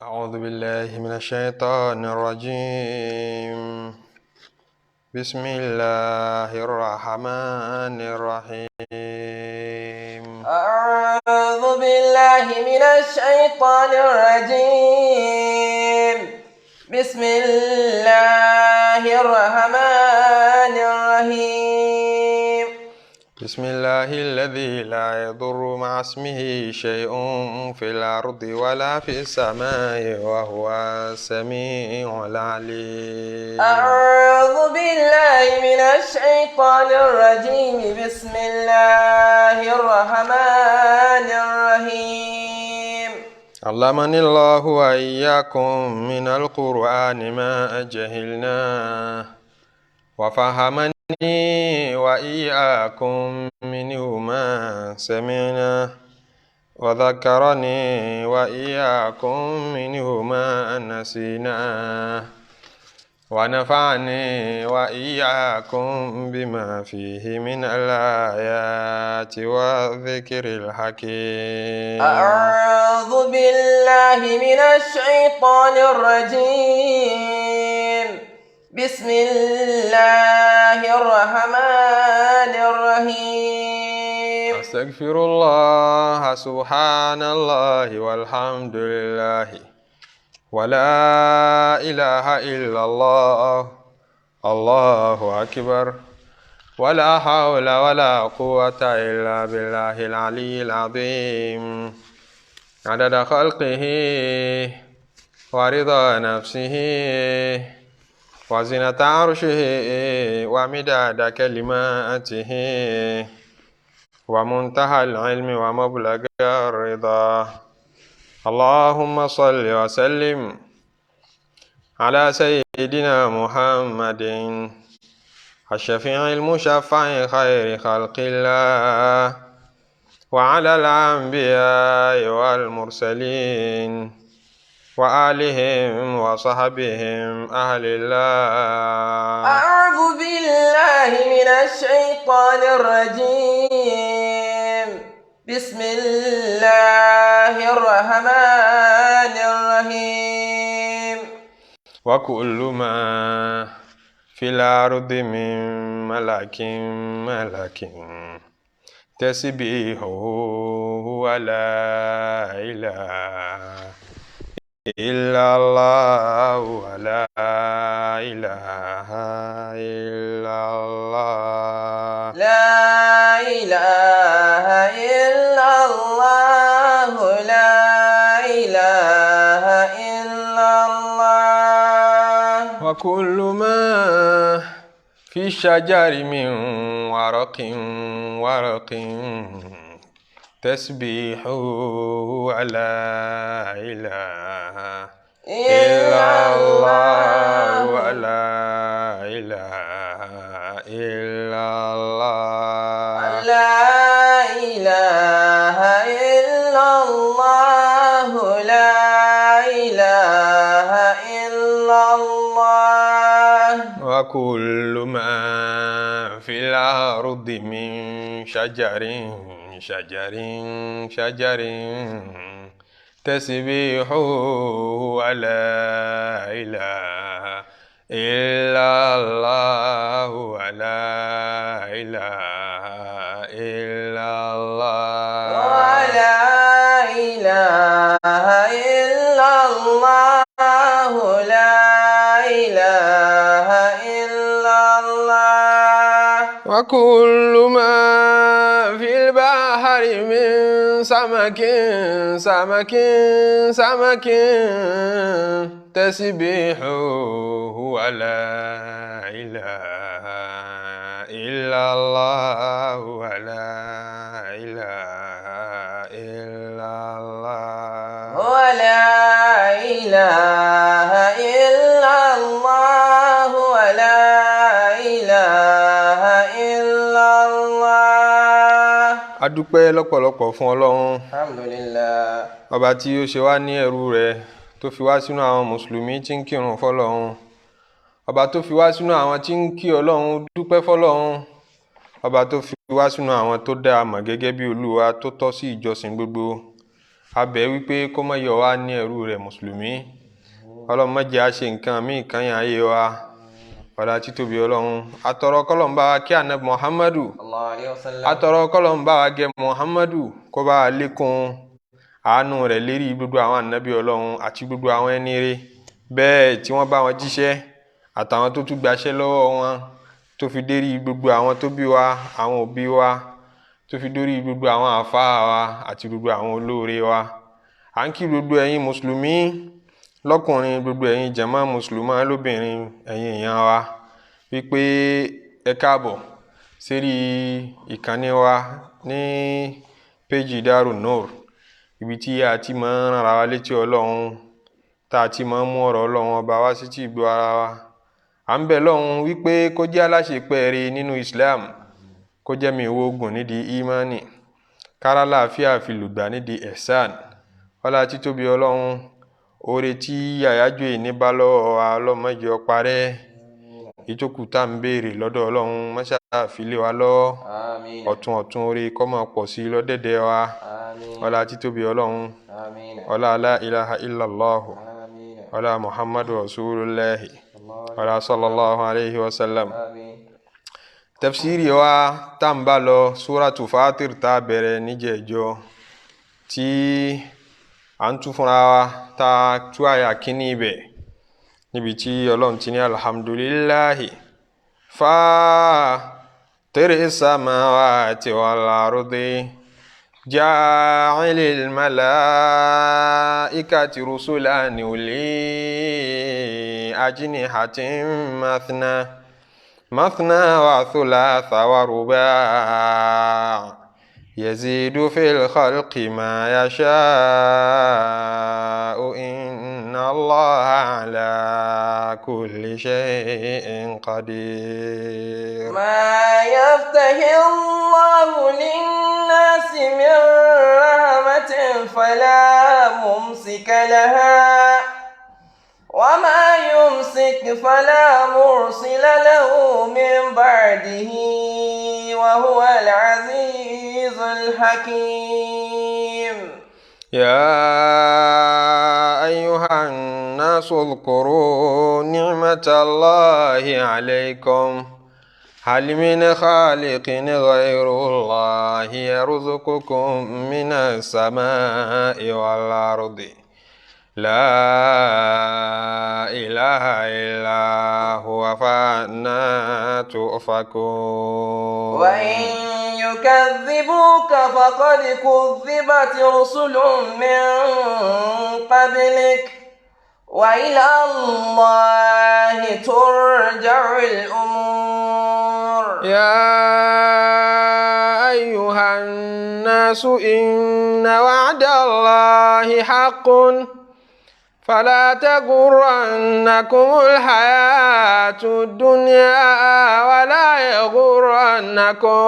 أعوذ بالله من الشيطان الرجيم. بسم الله الرحمن الرحيم. أعوذ بالله من الشيطان الرجيم. بسم الله الرحمن الرحيم. بسم الله الذي لا يضر مع اسمه شيء في الأرض ولا في السماء وهو السميع العليم. أعوذ بالله من الشيطان الرجيم. بسم الله الرحمن الرحيم. علمني الله وإياكم من القرآن ما جهلناه وفهمني وإياكم منه ما سمعنا وذكرني وإياكم منه ما نسينا ونفعني وإياكم بما فيه من الآيات والذكر الحكيم. أعوذ بالله من الشيطان الرجيم. بسم الله الرحمن الرحيم. أستغفر الله سبحان الله والحمد لله ولا إله إلا الله الله أكبر ولا حول ولا قوة إلا بالله العلي العظيم. عدد خلقه ورضا نفسه وزنة عرشه ومداد كلماته ومنتهى العلم ومبلغ الرضا. اللهم صل وسلم على سيدنا محمد الشفيع المشفع خير خلق الله وعلى الأنبياء والمرسلين وآلهم وصحبهم أهل الله. أعوذ بالله من الشيطان الرجيم. بسم الله الرحمن الرحيم. وكل ما في الأرض من ملك تسبيحه ولا إله إلا الله ولا إله إلا الله. لا إله إلا الله. لا إله إلا الله. وكل ما في الشجر من ورق تسبيحه ولا إله إلا الله ولا إله إلا الله. لا إله إلا الله. لا إله إلا الله. وكل ما في الأرض من شجر تسبيحه ولا إله إلا الله ولا إله إلا الله. ولا إله إلا الله. لا إله إلا الله. وكل ما في البحر من سمك تسبيحه ولا إله إلا الله ولا إله إلا الله. ولا إله إلا الله. ولا إله إلا الله. A dúpẹ́ lọ́pọ̀lọpọ̀ fún Ọlọ́run. Alhamdulillah. Ọba tí ó ṣe wá ní ẹrú rẹ̀ tó fi wá sínú àwọn mùsùlùmí tí ń kírun fọ́lọ́run. Ọba tó fi wá sínú àwọn tí ń kí Ọlọ́run dúpẹ́ fọ́lọ́run. Ọba tó fi wá sínú àwọn tó dá a mọ̀ gẹ́gẹ́ bí Olúwa tó tọ́ sí ìjọsìn gbogbo. abẹ́ wípé kó má yọ wá ní ẹrú rẹ̀ mùsùlùmí ọlọ́run má jẹ́ á ṣe nǹkan míì kan yàn ayé wa ọlá títóbi ọlọ́run atọrọ kọ́lọ́run bá wa kí ànábì Muhammadu atọrọ kọ́lọ́run bá wa gẹ Muhammadu kó bá wa lékún àánú rẹ̀ lérí gbogbo àwọn ànábì ọlọ́run àti gbogbo àwọn ẹni rẹ̀ bẹ́ẹ̀ tí wọ́n bá wọn jíṣẹ́ àtàwọn tó tún gbaṣẹ́ lọ́wọ́ wọn tó fi dérí gbogbo àwọn tó bí wa àwọn òbí wa tó fi dórí gbogbo àwọn àfáà wa àti gbogbo àwọn olóore wa à ń kí gbogbo ẹ̀yin mùsùlùmí lọ́kùnrin gbogbo ẹ̀yin jàmá mùsùlùmá lóbìnrin ẹ̀yin èèyàn wa wípé ẹ káàbọ̀ sérí ìkànnì wa ní péjì Darun Noor ibi tí a ti máa ń rán ara wa létí ọlọ́run tá a ti máa ń mú ọ̀rọ̀ ọlọ́run ọba wá sí tí ìgbọ́ ara wa à ń bẹ̀ lọ́run wípé kó jẹ́ aláṣepẹ́ rere nínú Islam kó jẹ́ mi ìwọ ogun nídìí imani kára láàfíà fi lùgbà nídìí ihsan ọlá títóbi ọlọ́run oore tí àyájọ́ ìní bá lọ́wọ́ wa ọlọ́mọdé ọparẹ́ ìjókòó tá ń béèrè lọ́dọ̀ ọlọ́run mọ́ṣá àfilé wa lọ́wọ́ ọ̀tún ọ̀tún oore kó máa pọ̀ sí lọ́dẹ̀dẹ̀ wa ọlá títóbi ọlọ́run ọlá la ilaha illallah ọlá muhammadu rasulullahi ọlá sallallahu alayhi wa sallam. Tafsiri wa tá ń bá lọ suratu Fatir tá bẹ̀rẹ̀ níjẹ̀jọ́ tí à ń tú fúnra wa tá tú àyà kíní ibẹ̀ níbi tí ọlọ́run ti ní alhamdulillahi fatiris samawati wal ardi ja'ilil malaikati rusulan uli ajnihatin مثنى وثلاث ورباع يزيد في الخلق ما يشاء إن الله على كل شيء قدير ما يفتح الله للناس من رحمة فلا ممسك لها وما يمسك فلا مرسل له من بعده وهو العزيز الحكيم. يا أيها الناس اذكروا نعمة الله عليكم هل من خالق غير الله يرزقكم من السماء والأرض لا إله إلا هو فأنا تؤفكون. وإن يكذبوك فقد كذبت رسل من قبلك وإلى الله ترجع الأمور. يا أيها الناس إن وعد الله حق فلا تغرنكم الحياة الدنيا ولا يغرنكم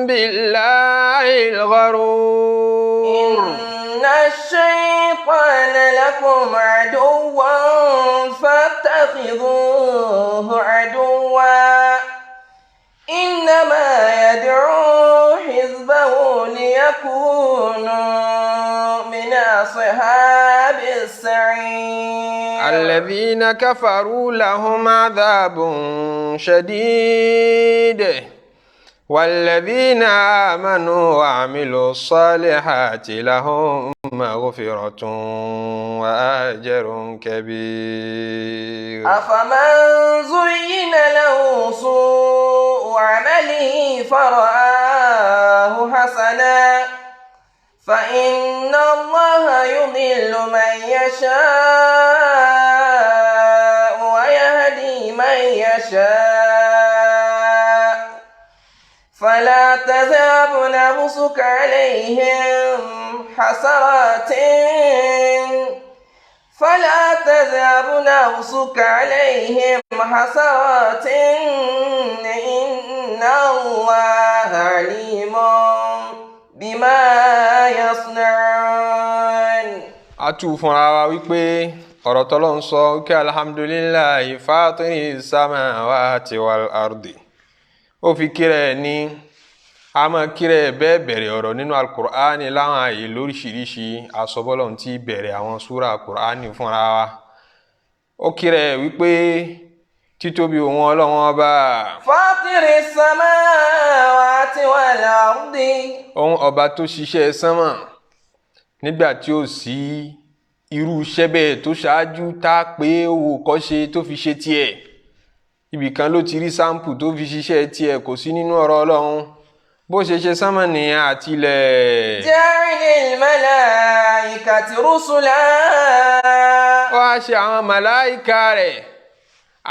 بالله الغرور. إن الشيطان لكم عدوا فاتخذوه عدوا إنما يدعو حزبه ليكونوا من أصحاب السعير. الذين كفروا لهم عذاب شديد والذين آمنوا وعملوا الصالحات لهم مغفرة وأجر كبير. أفمن زين له سوء عمله فرآه حسنا فإن الله يضل من يشاء ويهدي من يشاء فلا تذهب نفسك عليهم حسرات إن الله عليم بما يصنعون. a tú fúnra wa wípé ọ̀rọ̀ t'Ọlọ́run sọ wípé alhamdulillahi fatiri samawati wal ardi ó fi kíra ẹ̀ ní a máa kírẹ̀ bẹ́ẹ̀ bẹ̀rẹ̀ ọ̀rọ̀ nínú alukur'ani láwọn àyè lóríṣiríṣi àsọbọ́lọ̀ tí bẹ̀rẹ̀ àwọn súra alukur'ani fúnra wa ó kírẹ̀ wípé títóbi òun ọlọ́run ọba. Fatiri samawati wal ardi. òun ọba tó ṣiṣẹ́ sánmà nígbà tí ó sí irú iṣẹ́ bẹ́ẹ̀ tó ṣáájú tá a pé owó kọ́ ṣe tó fi ṣe tiẹ̀ ibìkan ló ti rí sáǹpù tó fi ṣiṣẹ́ tiẹ̀ kò sí nínú ọ̀rọ̀ ọlọ́run bó ṣe ṣe sánmà nìyẹn àtilẹ̀. Ja'ilil malaikati rusula. ó wá ṣe àwọn màláìka rẹ̀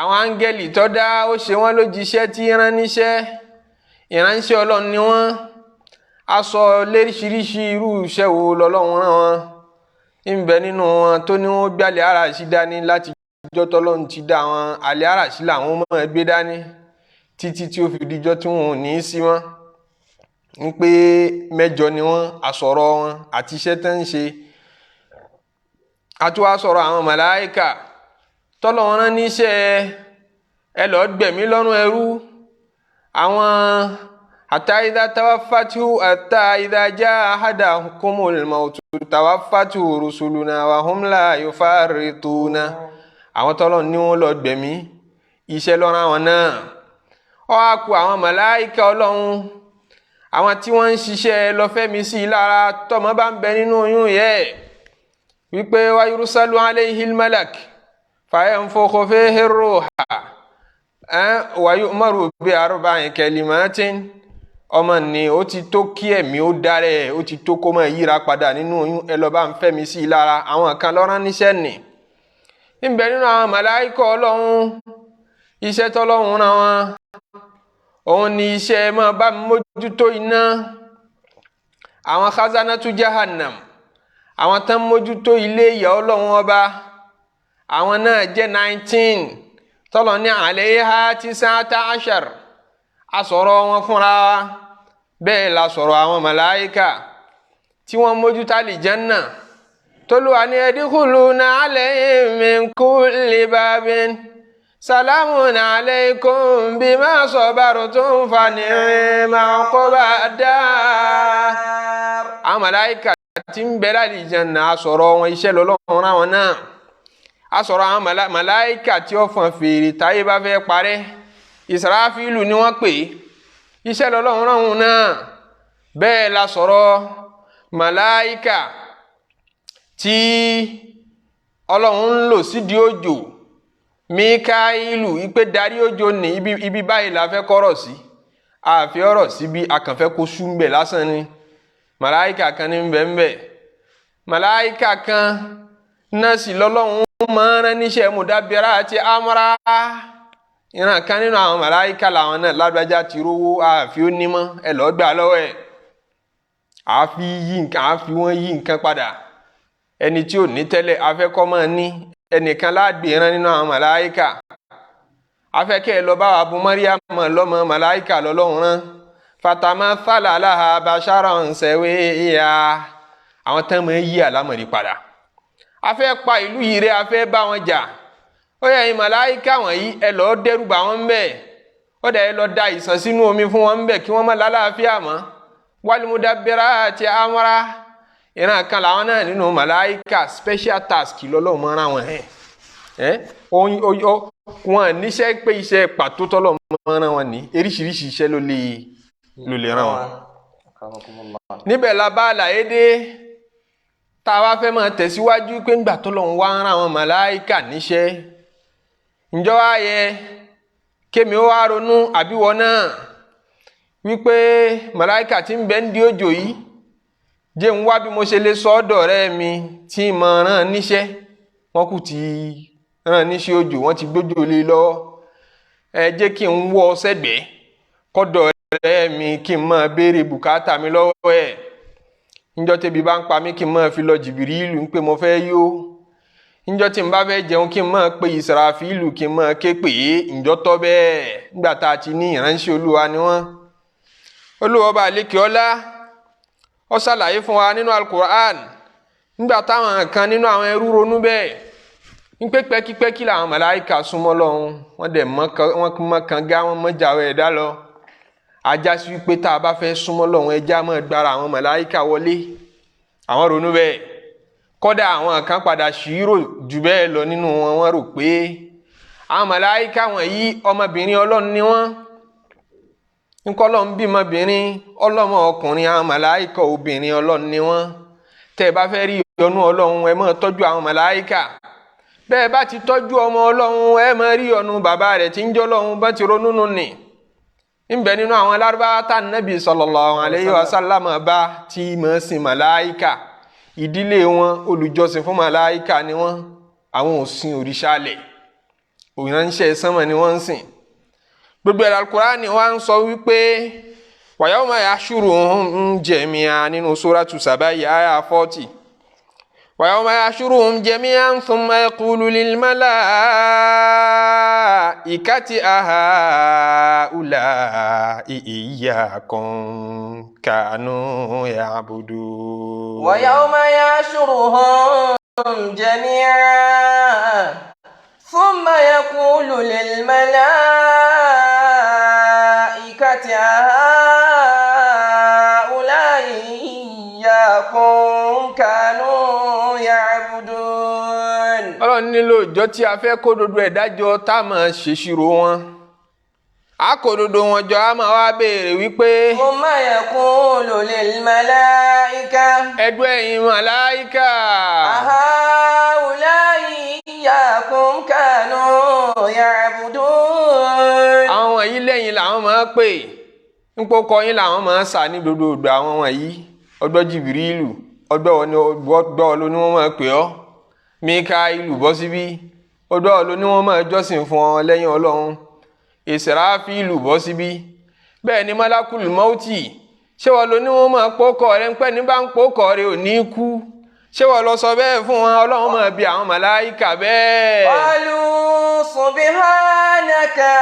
àwọn áńgẹ́lì tó dá ó ṣe wọ́n ló jíṣẹ́ tí rán níṣẹ́ ìránṣẹ́ ọlọ́run ni wọ́n á sọ léríṣiríṣi irú iṣẹ́ wo lọ́lọ́run rán wọn ń bẹ nínú wọn tó ní wọ́n gbé àlẹ́ àràṣí dání láti ọjọ́ tọ́lọ́run ti dá wọn àlẹ́ àràṣí làwọn máa gbé dání títí tí ó fi dijọ́ tí wọn ò ní í sí wọn ń pé mẹ́jọ ni wọ́n àsọ̀rọ̀ wọn àti iṣẹ́ tó ń ṣe àtúwá sọ̀rọ̀ àwọn màláìkà tọ́lọ́run rán níṣẹ́ ẹ lọ́ọ́ gbẹ̀mí lọ́rùn ẹrú àwọn àtàìdá tawaffatu àtàìdá já ahadakumul mautu tawaffatu rusuluna wa hum la yufarrituna àwọn tọ́lọ́run ní wọ́n lọ́ọ́ gbẹ̀mí iṣẹ́ lọ́rùn àwọn náà ó wá kù àwọn màláìkà ọlọ́run àwọn tí wọ́n ń ṣiṣẹ́ lọ́fẹ́mi sí i lára tọ́mọ bá ń bẹ nínú oyún yẹ wípé wa yursalu alayhil malak fayanfukhu fihi ruha wa yu'maru bi arba'i kalimatin ọmọ ni ó ti tó kí ẹ̀mí ó dárẹ̀ ó ti tó kó máa yíra padà nínú oyún ẹ lọ bá ń fẹ́mi sí i lára àwọn kan lọ́rán níṣẹ́ nì ń bẹ nínú àwọn màláìkà ọlọ́run iṣẹ́ tọ́lọ́run rán wọn òun ni iṣẹ́ máa bá mójútó iná àwọn khazanatu jahannam àwọn tán mójútó ilé ìyà ọlọ́run ọba àwọn náà jẹ́ 19 tọ́lọ̀ ní alayha 19 a sọ̀rọ̀ wọn fúnra wa bẹ́ẹ̀ la sọ̀rọ̀ àwọn màláíkà tí wọ́n mójútó àlìjánná tólúwa ní yadkhuluna alayhim min kulli babin salamun alaykum bima sabartum fa ni'ma uqbad-dar. àwọn màláíkà tí ń bẹ̀rẹ̀ àlìjánná a sọ̀rọ̀ wọn iṣẹ́ lọ́lọ́run àwọn náà a sọ̀rọ̀ àwọn màláíkà tí ó fọn fèrè táyé bá fẹ́ parẹ́ Israfilu ni wọ́n pè iṣẹ́ lọ́lọ́run ráhùn náà bẹ́ẹ̀ la sọ̀rọ̀ màláíkà tí ọlọ́run ń lò sídìí òjò Míkáílù ìpè darí òjò ní ibi báyìí la fẹ́ kọ́rọ̀ sí àfi ọ̀rọ̀ síbi akànfẹ́ kó súnbẹ̀ lásán ni màláíkà kan ní bẹ́ẹ̀ màláíkà kan náà sì lọ́lọ́run máa rán níṣẹ́ mùdábírà àti amúra ìran kan nínú àwọn màláíkà làwọn náà lágbájá ti rówó àfi ó nímọ̀ ẹ lọ́ọ́ gbà lọ́wọ́ ẹ̀ àfi wọ́n yí nǹkan padà ẹni tí ò ní tẹ́lẹ̀ afẹ́kọ́ máa ní ẹnìkan láàgbé ìran nínú àwọn màláíkà afẹ́kẹ́ ẹ lọ bá wa bu Màríàmù lọ́mọ màláíkà lọ́lọ́run rán fatamathala laha basharan sawiyya àwọn tán máa yí àlámọ̀rí padà afẹ́ pa ìlú yìí rẹ́ afẹ́ bá wọn jà ó yẹ ẹ̀yin màláíkà wọ̀nyí ẹ lọ́ọ́ dẹ́rù bà wọ́n bẹ́ẹ̀ ó dẹ̀ ẹ lọ da ìsàn sínú omi fún wọn bẹ́ẹ̀ kí wọ́n má lálàáfíà mọ́ wal mudabbirati amra ìran kan làwọn náà nínú màláíkà special task lọ́lọ́run máa rán wọn wọn níṣẹ́ pé iṣẹ́ pàtó tọ́lọ́run máa rán wọn ní eríṣiríṣi iṣẹ́ ló lè rán wọn. níbẹ̀ la bá àlàyé dé tá a wá fẹ́ máa tẹ̀síwájú pé ńgbà tọ́lọ́run wá rán àwọn màláíkà níṣẹ́ ǹjọ́ wá yẹ kémi ó wá ronú àbíwọ náà wípé màláíkà tí ń bẹ ń di òjò yìí jẹ́ ń wá bí mo ṣe lè sọ ọ́dọ̀ ọ̀rẹ́ mi tí mo rán níṣẹ́ wọ́n kù ti rán níṣẹ́ òjò wọ́n ti gbójú lé lọ́wọ́ ẹ jẹ́ kí n wọ́ sẹ́gbẹ̀ẹ́ kọ́dọ̀ ọ̀rẹ́ mi kí n máa béèrè bùkátà mi lọ́wọ́ ẹ̀ níjọ́ tẹ́bi bá ń pa mí kí n máa fi lọ Jìbìrìlù ń pé mo fẹ́ yó níjọ́ tí n bá fẹ́ jẹun kí n máa pe Ìsàràfílù kí n máa ké pè é ǹjọ́ tọ́ bẹ́ẹ̀ nígbà tá a ti ní ìránṣẹ́ Olúwa ni wọ́n Olúwa ọba àlékè ọlá ó ṣàlàyé fún wa nínú Al-Qur'an nígbà táwọn kan nínú àwọn ẹrú ronú bẹ́ẹ̀ ń pé pẹ́kípẹ́kí làwọn màláíkà súnmọ́ lọ́hùn wọ́n dẹ̀ wọ́n mọ́ kànga wọ́n mọ́ jàwé ẹ̀dá lọ ajá sí wípé tá a bá fẹ́ súnmọ́ Ọlọ́run ẹja máa gbára àwọn màláíkà wọlé àwọn ronú bẹ́ẹ̀ kódà àwọn kan padà ṣírò jù bẹ́ẹ̀ lọ nínú wọn wọ́n rò pé àwọn màláíkà wọ̀nyí ọmọbìnrin Ọlọ́run ni wọ́n nǹkan Ọlọ́run bímọbìnrin ọlọ́mọ ọkùnrin àwọn màláíkà obìnrin Ọlọ́run ni wọ́n tẹ́ ẹ bá fẹ́ rí ìyọ́nú Ọlọ́run ẹ máa tọ́jú àwọn màláíkà bẹ́ẹ̀ bá ti tọ́jú ọmọ Ọlọ́run ẹ máa rí ìyọ́nú bàbá rẹ̀ tí ń jẹ́ Ọlọ́run bá ti ronú nù ní. ńbẹ nínú àwọn Lárúbáwá tá Nábì sallallahu alayhi wa sallam bá tí máa sìn màláíkà ìdílé wọn olùjọ́sìn fún màláíkà ni wọ́n àwọn ò sìn òrìṣà lẹ̀ òrìṣà sánmọ̀ ni wọ́n ń sìn. gbogbo Al-Qur'ani wa ń sọ wípé wa yawma yahshuruhum jami'an nínú suratu Saba àyá 40 wa yawma yahshuruhum jami'an thumma yaqulu lil malaikati aha'ula'i iyyakum kanu ya'budun. wa yawma yahshuruhum jami'an thumma yaqulu lil malaikati aha'ula'i iyyakum kanu ya'budun. Ọlọ́run nílò ìjọ tí a fẹ́ kó dodo ẹ̀dájọ́ tá a máa ṣèṣirò wọn a kó dodo wọn jọ a máa wá béèrè wípé. thumma yaqulu lil malaika. ẹ̀dùn ẹ̀yin màláíkà. aha'ula'i iyyakum kanu ya'budun. àwọn wọ̀nyí lẹ́yìn làwọn máa pè ń pokọ yín làwọn máa sà ní dodo òdò àwọn wọ̀nyí ọ̀dọ̀ Jìbìrìlù ọ̀dọ̀ ni wọ́n máa pè ọ́ Míkáílù bọ́ síbí ọ̀dọ̀ ni wọ́n máa jọ́sìn fún ọ lẹ́yìn Ọlọ́run Ìsráfílù bọ́ síbí bẹ́ẹ̀ ni Málákùlù Máútì ṣé wọ́n lo ní wọ́n máa pokọ rẹ̀ ń pẹ́ ní bá ń pokọ rẹ̀ ò ní kú ṣé wọ́n lọ sọ bẹ́ẹ̀ fún wọn Ọlọ́run máa bi àwọn màláíkà bẹ́ẹ̀. qalu subhanaka.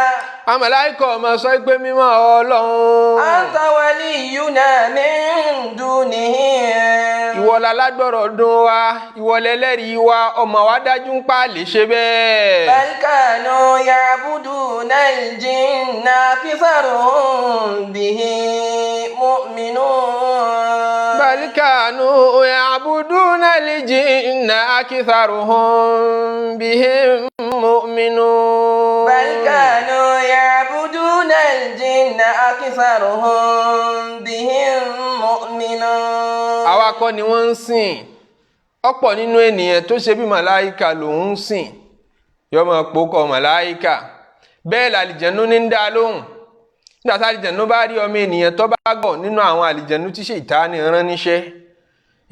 àwọn màláíkà máa sọ pé mímọ́ Ọlọ́run. anta waliyuna min dunihim. ìwọ lálágbọ̀rọ̀ dún wa ìwọ lẹ́lẹ́rìí wa ọmọ wa dájú ń pa lè ṣe bẹ́ẹ̀. bal kanu ya'buduna al-jinna aktharuhum bihi mu'minun. bal kanu ya'buduna al-jinna aktharuhum bihi mu'minun. bal kanu ya'buduna al-jinna aktharuhum bihi mu'minun. àwa kọ́ ni wọ́n ń sìn ọ̀pọ̀ nínú ènìyàn tó ṣe bí màláíkà lòun ń sìn yọ máa pòkọ màláíkà bẹ́ẹ̀ làlìjẹ̀nú ní ń dá lóhùn nígbà tá àlìjẹ̀nú bá rí ọmọ ènìyàn tó bá gọ̀ nínú àwọn àlìjẹ̀nú tí Ṣẹ̀tánì rán níṣẹ́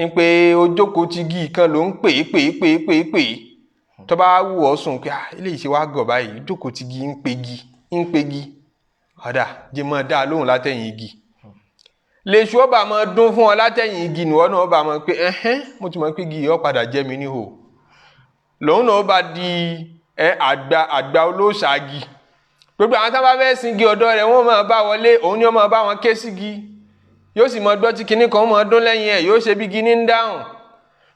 ń pé ojókòó ti gí kan ló ń pè é tó bá wù ọ́ sùn pé eléyìí ṣe wá gọ̀ báyìí ojókòó ti gí ń pegi ọ̀dà jẹ́ máa dá lóhùn látẹ̀yìn igi lèṣù ọba máa dún fún ọ látẹ̀yìn igi nìwọ náà ọba máa pé mo ti mọ̀ pé igi yìí ó padà jẹ́ mi níhò lòun náà ọba di àgbà olóṣàgì gbogbo àwọn tá bá fẹ́ sin igi ọ̀dọ̀ rẹ̀ wọ́n máa bá wọlé òun ni wọ́n máa bá wọn ké sígi yóò sì mọ gbọ́ tí kinní kan máa dún lẹ́yìn ẹ̀ yóò ṣe bí kinní ń dáhùn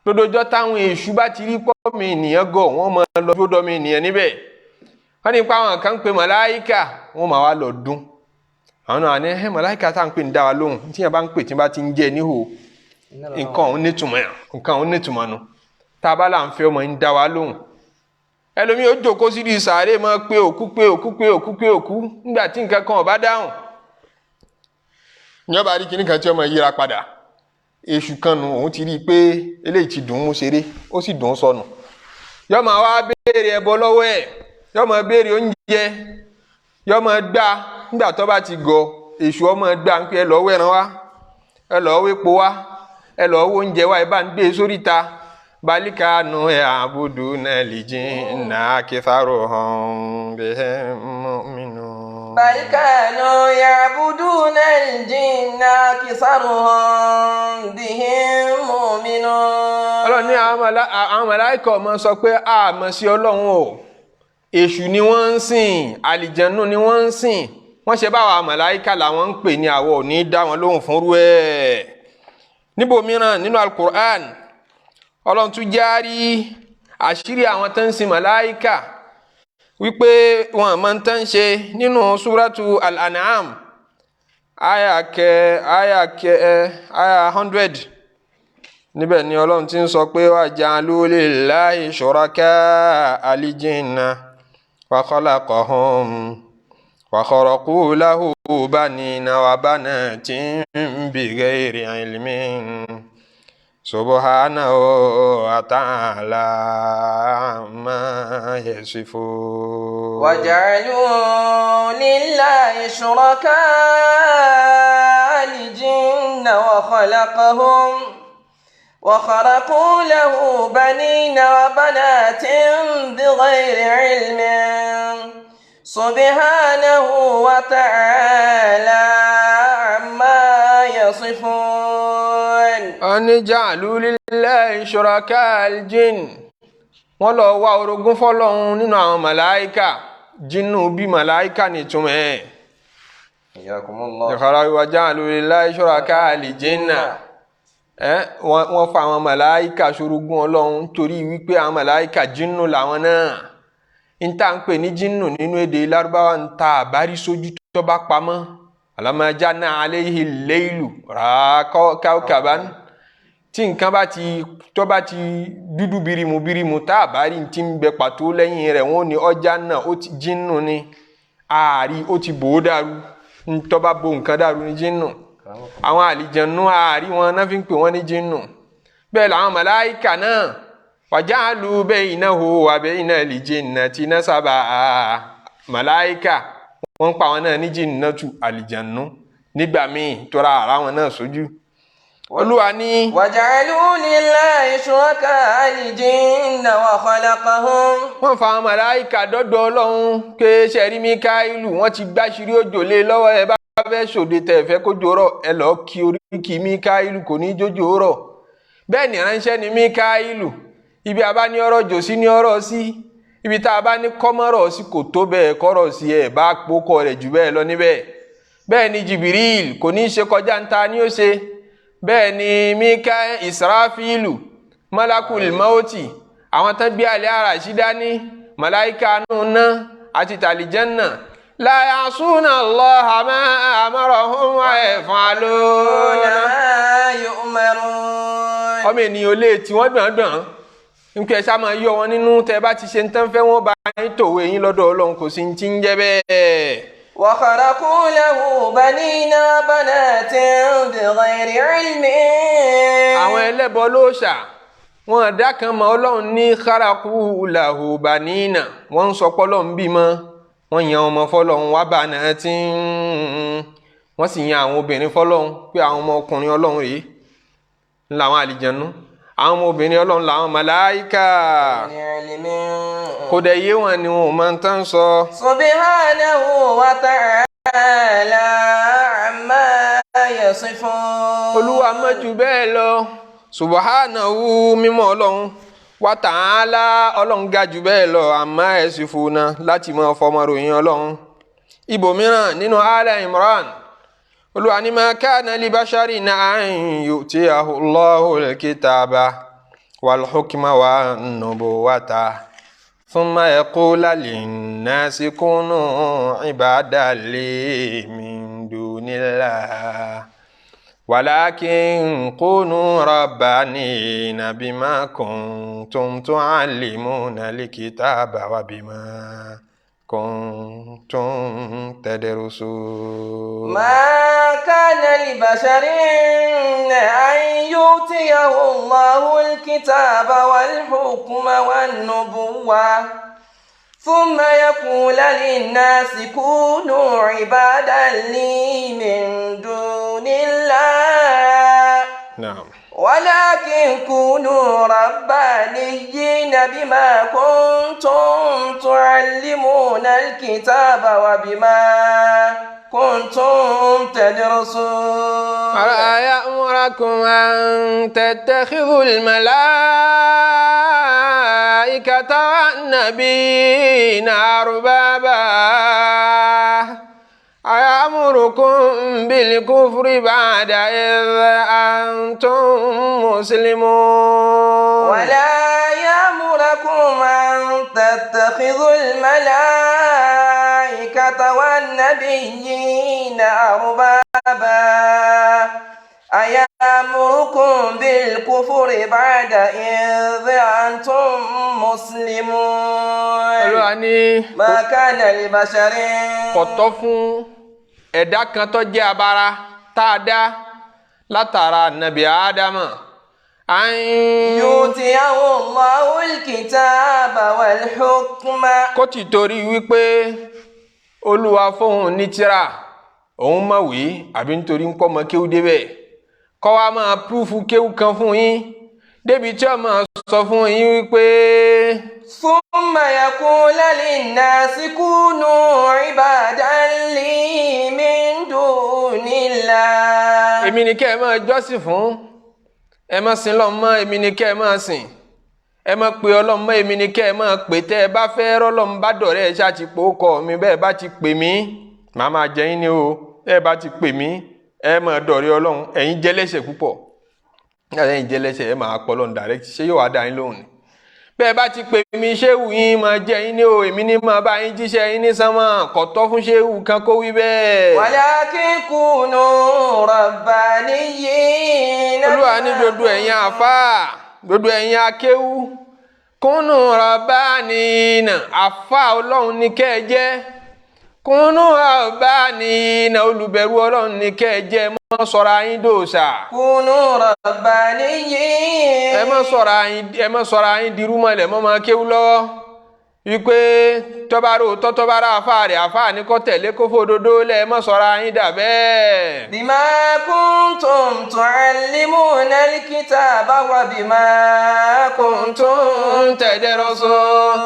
gbogbo ọjọ́ táwọn èṣù bá ti rí pọ́ọ̀mù ènìyàn gọ̀ wọ́n máa lọ bí ó dọ́mọ ènìyàn níbẹ̀ wọ́n ní pa àwọn kan ń pe màláíkà wọ́n máa wá lọ dún àwọn náà ní màláíkà tá à ń pè ní dá wa lóhùn tí yẹn bá ń pè tí bá ti ń jẹ níhò nǹkan òun nítumọ̀ nù tá a bá là ń fẹ́ ọmọ ń dá wa lóhùn ẹlòmíì ó jókòó sí di sàárè máa pé òkú nígbà tí nǹkan kan ò bá dáhùn ní ọba rí kíní kan tí ọmọ yíra padà èṣù kan nù òun ti rí i pé eléyìí ti dùn ún mú ṣeré ó sì dùn ún sọnù yọ máa wá béèrè ẹbọ lọ́wọ́ ẹ̀ yọ máa béèrè oúnjẹ yọ máa gbà nígbà tó bá ti gọ èṣù ọmọ gbà ń pé ẹ lọ́ọ́ wẹ̀ràn wá ẹ lọ́ọ́ wépo wá ẹ lọ́ọ́ wó oúnjẹ wá ẹ bá ń gbé sóríta bal kanu ya'buduna al-jinna aktharuhum bihim mu'minun. bal kanu ya'buduna al-jinna aktharuhum bihim mu'minun. Ọlọ́run ní àwọn màláíkà ọmọ sọ pé àmọ́ sí Ọlọ́run o èṣù ni wọ́n ń sìn àlìjẹ̀nú ni wọ́n ń sìn wọ́n ṣe báwa màláíkà làwọn ń pè ní àwọ̀ ò ní dá wọn lóhùn fúnrú ẹ̀. níbòmíràn nínú Al-Qur'an Ọlọ́run tún járí àṣírí àwọn tó ń sìn màláíkà wípé wọn àmọ́ tó ń ṣe nínú súrátù Al-An'am aya 100 níbẹ̀ ni Ọlọ́run ti ń sọ pé wa ja'alu lillahi shuraka al-jinna wa khalaqahum wa kharaqu lahu banina wa banatin bighayri ilmin subhanahu wa ta'ala amma yasifun. Wa ja'alu lillahi shuraka al-jinna wa khalaqahum وخرقوا له بنين وبنات بغير علم سبحانه وتعالى عما يصفون. أن جعلوا لله شركاء الجن wọ́n lọ wá orogún fọ́lọ́run nínú àwọn màláíkà jinnu bí màláíkà ní túmọ̀ ẹ̀. Iyakumullah. Wa ja'alu lillahi shuraka'a al-jinna wọ́n fa àwọn màláíkà ṣorogún Ọlọ́run torí wípé àwọn màláíkà jinnu làwọn náà ń tà ń pè ní jinnu nínú èdè Lárúbáwá ń ta àbárí sójú tó bá pamọ́ alama janna alayhi al-laylu ra kawkaban tí nǹkan bá ti dúdú birimu tá àbárí tí ń bẹ pàtó lẹ́yìn rẹ̀ wọ́n ní ọjà náà ó ti jinnu ni ààrí ó ti bò ó dàrú ń tó bá bo nǹkan dàrú ní jinnu. Àwọn àlìjànnú ààrí wọn náà fi ń pè wọ́n ní jinnu bẹ́ẹ̀ làwọn màláíkà náà waja'alu baynahu wa bayna al-jinnati nasaba màláíkà wọ́n pa wọn náà ní jinnatu àlìjànnú nígbà míì tóra ara wọn náà sójú. Olúwa ní waja'alu lillahi shuraka al-jinna wa khalaqahum. Wọ́n fa àwọn màláíkà dọ́dọ̀ Ọlọ́run pé ṣẹ̀rí Míkáílù wọ́n ti gbáṣírí òjò lé lọ́wọ́ ẹ bá fẹ́ ṣòde tẹ̀ fẹ́ kójò rọ̀ ẹ lọ́ọ́ kí oríkì Míkáílù kò ní jójò rọ̀. Bẹ́ẹ̀ ni ránṣẹ́ ni Míkáílù ibi a bá ní ọ̀rọ̀ jò sí ní ọ̀rọ̀ sí ibi tá a bá ní kọ́mọ́rọ̀ sí kò tó bẹ́ẹ̀ kọ́rọ̀ sí ẹ̀ bá pókọ rẹ̀ jù bẹ́ẹ̀ lọ níbẹ̀. Bẹ́ẹ̀ ni Jìbìrìl kò ní ṣe kọjá ń ta ní ó ṣe. Bẹ́ẹ̀ ni Israfilu malakul mauti àwọn tán gbé àlẹ́ ara sí dání màláíkà nùnà àti tàlìjẹ́nà la ya'suna Allaha ma amarahum wa yaf'aluna ma yu'marun. Ọmọ ènìyàn lè tí wọ́n gbọ̀ngbọ̀n nípa ẹ̀ṣá máa yọ wọn nínú tẹ́ bá ti ṣe ń tán fẹ́ wọ́n bá yín tòwé yín lọ́dọ̀ Ọlọ́run kò sí ti ń jẹ́ bẹ́ẹ̀. Wa kharaqu lahu banina wa banatin bighayri ilmin. Àwọn ẹlẹ́bọ lóòṣà wọn dá kan mọ́ Ọlọ́run ní kharaqu lahu banina wọ́n ń sọ pé Ọlọ́run bímọ wọ́n yan ọmọ fọ́lọ́run wa banatin wọ́n sì yan àwọn obìnrin fọ́lọ́run pé àwọn ọmọ ọkùnrin Ọlọ́run rèé làwọn àlìjànnú àwọn ọmọ obìnrin Ọlọ́run làwọn màláíkà kò dẹ̀ yé wọn ni wọn ò máa ń tán sọ. Subhanahu wa ta'ala amma yasifun. Olúwa mọ́ jù bẹ́ẹ̀ lọ subhanahu mímọ́ Ọlọ́run wa ta'ala Ọlọ́run ga jù bẹ́ẹ̀ lọ amma yasifuna láti máa fọmọ ròyìn Ọlọ́run. Ibòmíràn nínú Ala Imran Olúwa ní ma kana li basharin an yu'tiyahu Allahu al-kitaba wal hukma wan nubuwata thumma yaqula linnasi kunu ibadan li min dunillah walakin kunu rabbanina bima kuntum tu'allimuna al-kitaba wa bima kuntum tadrusun. Ma kana li basharin an yu'tiyahu Allahu al-kitaba wal hukma wan nubuwwa thumma yaqula lin-nasi kunu ibadan li min dunillah. Naam. ولكن كونوا ربانيين بما كنتم تعلمون الكتاب وبما كنتم تدرسون. ألا يأمركم أن تتخذوا الملائكة والنبيين أربابا أيأمركم بالكفر بعد إذ أنتم مسلمون. ولا يأمركم أن تتخذوا الملائكة والنبيين أربابا baba ayamurukum bil kufri ba'da idh antum muslimun. Olúwa ní ma kana li basharin. kò tọ́ fún ẹ̀dá kan tó jẹ́ abara tá a dá látara nàbì ádámà yutiyahu Allahu al-kitaba wal-hukma. kó ti torí wípé Olúwa fóun ní tírà òun mọ̀ wí àbí nítorí ń kọ́ mọ kéwú débẹ̀ kọ́ wa máa púrúfù kéwú kan fún yín débi tí ó máa sọ fún yín wípé. thumma yaqulu lin-nasi kunu ibadan li min dunillah. èmi ni kẹ́ ẹ máa jọ́sìn fún ẹ má sìn Ọlọ́run mọ́ èmi ni kẹ́ ẹ máa sìn ẹ má pe Ọlọ́run mọ́ èmi ni kẹ́ ẹ máa pè tẹ́ ẹ bá fẹ́ rọ́lọ́run bá dọ̀rẹ́ ẹ ṣáà ti pò ó kọ mi bẹ́ẹ̀ bá ti pè mí màá máa jẹ yín ni o ẹ bá ti pè mí ẹ máa dọ̀rẹ́ Ọlọ́run ẹ̀yin jẹ́lẹ́ṣẹ̀ púpọ̀ ẹ̀yin jẹ́lẹ́ṣẹ̀ ẹ máa pọ̀ Ọlọ́run direct ṣé yóò wá dá yín lóhùn ni bẹ́ẹ̀ bá ti pè mí ṣéwù yín máa jẹ yín ni o èmi ni máa bá yín jíṣẹ́ yín ní sánmọ̀ kò tọ́ fún ṣéwù kan kó wí bẹ́ẹ̀. walakin kunu rabbaniyyin. Olúwa ní dodo ẹ̀yin àfáà dodo ẹ̀yin akéwú kúnnù rabbanina àfáà Ọlọ́run ní kẹ́ ẹ jẹ́ kúnnù rabbanina olùbẹ̀rù Ọlọ́run ní kẹ́ ẹ jẹ́ mọ́ sọ̀rọ̀ ayín dòòṣà. kunu rabbaniyyin. ẹ mọ́ sọ̀rọ̀ ayín dirúmọ̀lẹ̀ mọ́ máa kéwú lọ́wọ́ wípé tọ́bárò tọ́tọ́bárà àfáà rẹ̀ àfáà ní kó tẹ̀lé kó fòdodo lẹ̀ mọ́ sọ̀rọ̀ ayín dà bẹ́ẹ̀. bima kuntum tu'allimuna al-kitaba wa bima kuntum tadrusun.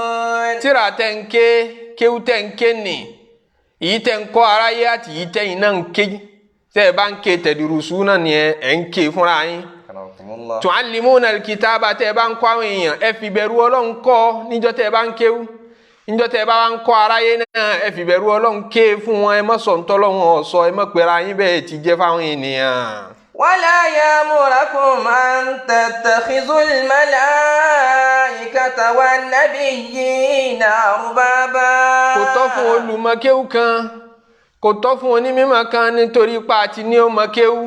tíra tẹ̀ ń ké kéwú tẹ̀ ń ké nì yìí tẹ̀ ń kọ́ aráyé àti yìí tẹ̀ yìí náà ń ké tẹ́ ẹ bá ń ké tadrusuna ni ẹ̀ ń ké fúnra yín. tu'allimuna al-kitaba tẹ́ ẹ bá ń kọ́ àwọn èèyàn ẹ fi bẹ̀rù Ọlọ́run kọ́ níjọ́ tẹ́ ẹ bá ń kéwú níjọ́ tẹ́ ẹ bá wá ń kọ́ aráyé náà ẹ fi bẹ̀rù Ọlọ́run ké fún wọn ẹ má sọ ntọ́lọ́run ọ̀sọ́ ẹ má pera yín bẹ́ẹ̀ ti jẹ́ fáwọn ènìyàn. wala ya'murakum an tattakhidhul malaikata wan nabiyyina arbaba. kò tọ́ fún olùmọ̀kéwú kan kò tọ́ fún onímọ̀ kan nítorí pa àti ní ó mọ̀kéwú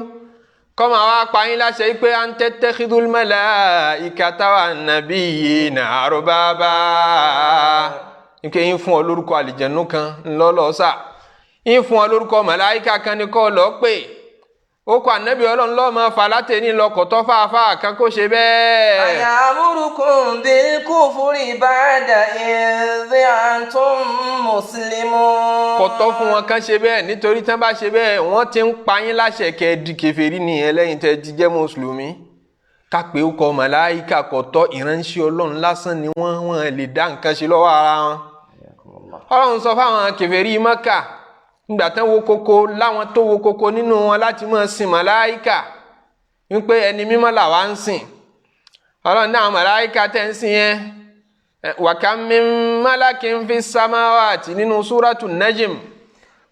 kọ́mọ àwọn apáyín láṣẹ pé an tattakhidhul malaikata wan nabiyyina arbaba nke yín fún ọ lórúkọ àlìjẹ̀nú kan ńlọ́lọ́sà yín fún ọ lórúkọ màláìka kan ní kọ́ lọ́ọ́ pè ó kọ ànábì Ọlọ́run lọ́ọ́ máa fà látẹ̀ní lọ́kọ̀tọ́ fáfáà kan kó ṣe bẹ́ẹ̀. ayamurukum bil kufri ba'da idh antum muslimun. kò tọ́ fún wọn kan ṣe bẹ́ẹ̀ nítorí tán bá ṣe bẹ́ẹ̀ wọ́n ti ń pa yín láṣẹ kẹ́ ẹ di kèfèrí nìyẹn lẹ́yìn tẹ́ ti jẹ́ mùsùlùmí. kápẹ́ ó kọ màláìka kò tọ́ ìránṣẹ́ Ọlọ́run lásán ni wọ́n lè dá nǹkan ṣe lọ́wọ́ ara wọn. Ọlọ́run sọ fáwọn kèfèrí Mákà nígbà tán wo koko láwọn tó wo koko nínú wọn láti máa sìn màláìka wípé ẹni mímọ́ làwa ń sìn Ọlọ́run náà màláìka tẹ́ ń sìn yẹn wa kam min malakin fis samawati nínú súrátù Najm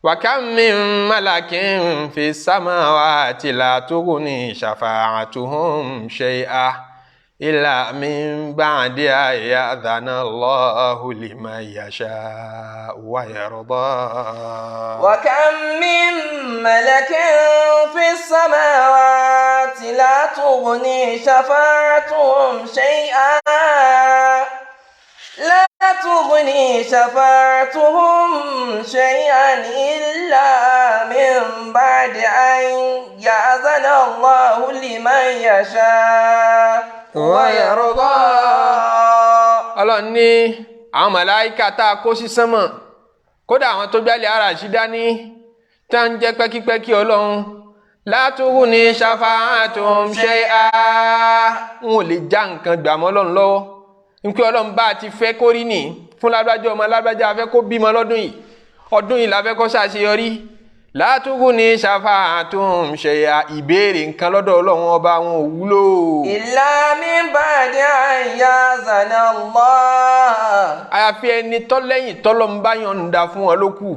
wa kam min malakin fis samawati la tughni shafa'atuhum shay'a illa min ba'di an ya'dhana Allahu liman yasha'u wa yarda. wa kam min malakin fis samawati la tughni shafa'atuhum shay'an لا تغني شفاعتهم شيئا إلا من بعد أن يأذن الله لمن يشاء ويرضى. Ọlọ́run ní àwọn màláíkà tá a kó sí sánmọ̀ kódà àwọn tó gbálẹ̀ ara ṣì dání tá ń jẹ́ pẹ́kípẹ́kí Ọlọ́run la tughni shafa'atuhum shay'a wọn ò lè já nǹkan gbà mọ́ Ọlọ́run lọ́wọ́ nkú Ọlọ́run bá ti fẹ́ kó rí ní fún lágbájá ọmọ lágbájá afẹ́ kó bímọ lọ́dún yìí la fẹ́ kó ṣàṣeyọrí la tughni shafa'atuhum shay'a ìbéèrè nǹkan lọ́dọ̀ Ọlọ́run ọba wọn ò wúlò. illa min ba'di an ya'zana Allah. àyàfi ẹni tọ́lẹ́yìn tọ́lọ́run bá yọ̀ǹda fún wọn ló kù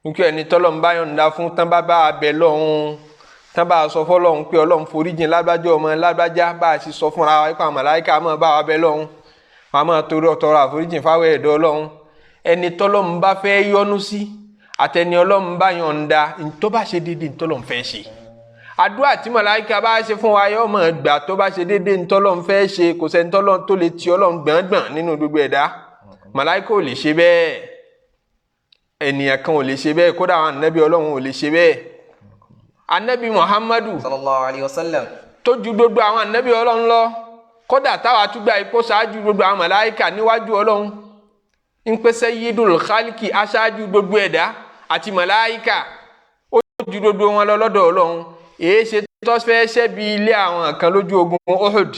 nkú ẹni tọ́lọ́run bá yọ̀ǹda fún tán bá abẹ lọ́hún tán bá sọ fọ́lọ́run pé Ọlọ́run foríjìn lágbájá ọmọ lágbájá bá a sì sọ fúnra wa pé àwọn màláíkà máa bá wa bẹ lọ́hún wọn máa tọrọ àforíjìn fáwọn ẹ̀dọ́ Ọlọ́run ẹni tọ́lọ́run bá fẹ́ yọ́nú sí àtẹni Ọlọ́run bá yọ̀ǹda ntó bá ṣe déédéé ntọ́lọ́run fẹ́ ṣe àdúrà tí màláíkà bá ṣe fún wa yóò máa gbà tó bá ṣe déédéé ntọ́lọ́run fẹ́ ṣe kò sẹ́ni tọ́lọ́run tó lè ti Ọlọ́run gbọ̀ngbọ̀n nínú gbogbo ẹ̀dá màláíkà ò lè ṣe bẹ́ẹ̀ ènìyàn kan ò lè ṣe bẹ́ẹ̀ kódà àwọn ànábì Ọlọ́run ò lè ṣe bẹ́ẹ̀ ànábì Muhammadu sallallahu alayhi wa sallam tó ju gbogbo àwọn ànábì Ọlọ́run lọ kódà táwa tún gba ipò ṣáájú gbogbo àwọn màláíkà níwájú Ọlọ́run ń pè sayyidul khalqi aṣáájú gbogbo ẹ̀dá àti màláíkà ó ju gbogbo wọn lọ lọ́dọ̀ Ọlọ́run èé ṣe tó fẹ́ ṣẹ́bi ilé àwọn kan lójú ogun Uhud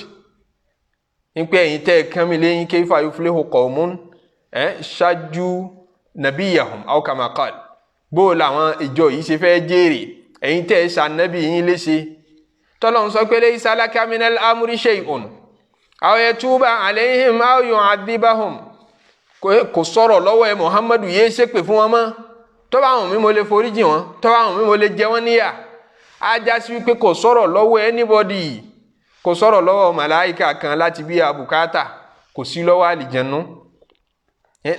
ń pè ẹ̀yin tẹ́ kán mi lẹ́yìn kayfa yuflihu qawmun ṣáájú nabiyahum aw kama qal bó làwọn ìjọ yìí ṣe fẹ́ jèrè ẹ̀yin tẹ́ ṣànábì yín léṣe tọ́lọ́run sọ pé laysa laka minal amri shay'un aw yatuba alayhim aw yu'adhibahum kò sọ̀rọ̀ lọ́wọ́ ẹ Muhammadu yé ṣépè fún wọn mọ́ tó bá wọn mi mo lè foríjì wọn tó bá wọn mi mo lè jẹ wọn níyà ajá sí wípé kò sọ̀rọ̀ lọ́wọ́ anybody kò sọ̀rọ̀ lọ́wọ́ màláìka kan láti bí abùkátà kò sí lọ́wọ́ àlìjẹ̀nú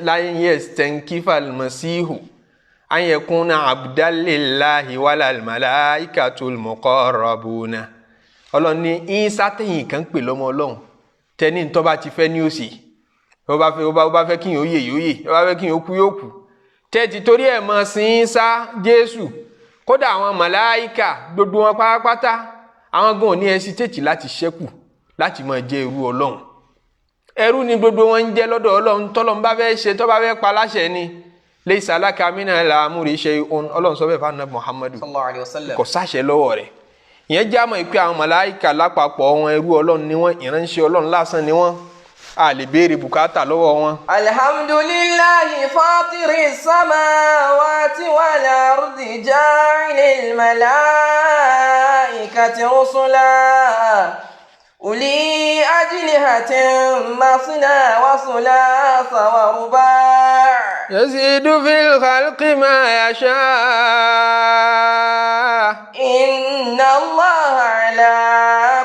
láyé yastankifa al-masihu an yakuna abdan lillahi wal malaikatul muqarrabuna ọlọ́ni ìsá tẹ̀yìn kan pè lọ́mọ Ọlọ́run tẹ́ni tó bá ti fẹ́ ní òsì ó bá fẹ́ kí yóò yè yóò yè ó bá fẹ́ kí yóò kú yóò kú tẹ́tí torí ẹ̀ mọ̀ sí Ìsá Jésù kódà àwọn màláíkà gbogbo wọn pátápátá àwọn gan ò ní hesitate láti ṣẹ́kù láti máa jẹ́ ẹrú Ọlọ́run ẹrú ni gbogbo wọn ń jẹ́ lọ́dọ̀ Ọlọ́run tọ́lọ́run bá fẹ́ ṣe tó bá fẹ́ pa láṣẹ ni laysa laka minal amri shay'un Ọlọ́run sọ bẹ́ẹ̀ fún Ànábì Muhammadu sallallahu alayhi wa sallam kò sáṣẹ lọ́wọ́ rẹ̀ ìyẹn já mọ́ ìpè àwọn màláíkà lápapọ̀ wọn ẹrú Ọlọ́run ni wọ́n ìránṣẹ́ Ọlọ́run lásán ni wọ́n a lè béèrè bùkátà lọ́wọ́ wọn. alhamdulillahi fatiri samawati wal ardi ja'ilil malaikati rusula uli ajnihatin masna wa thulatha wa ruba' yazidu fil khalqi ma yasha inna allaha ala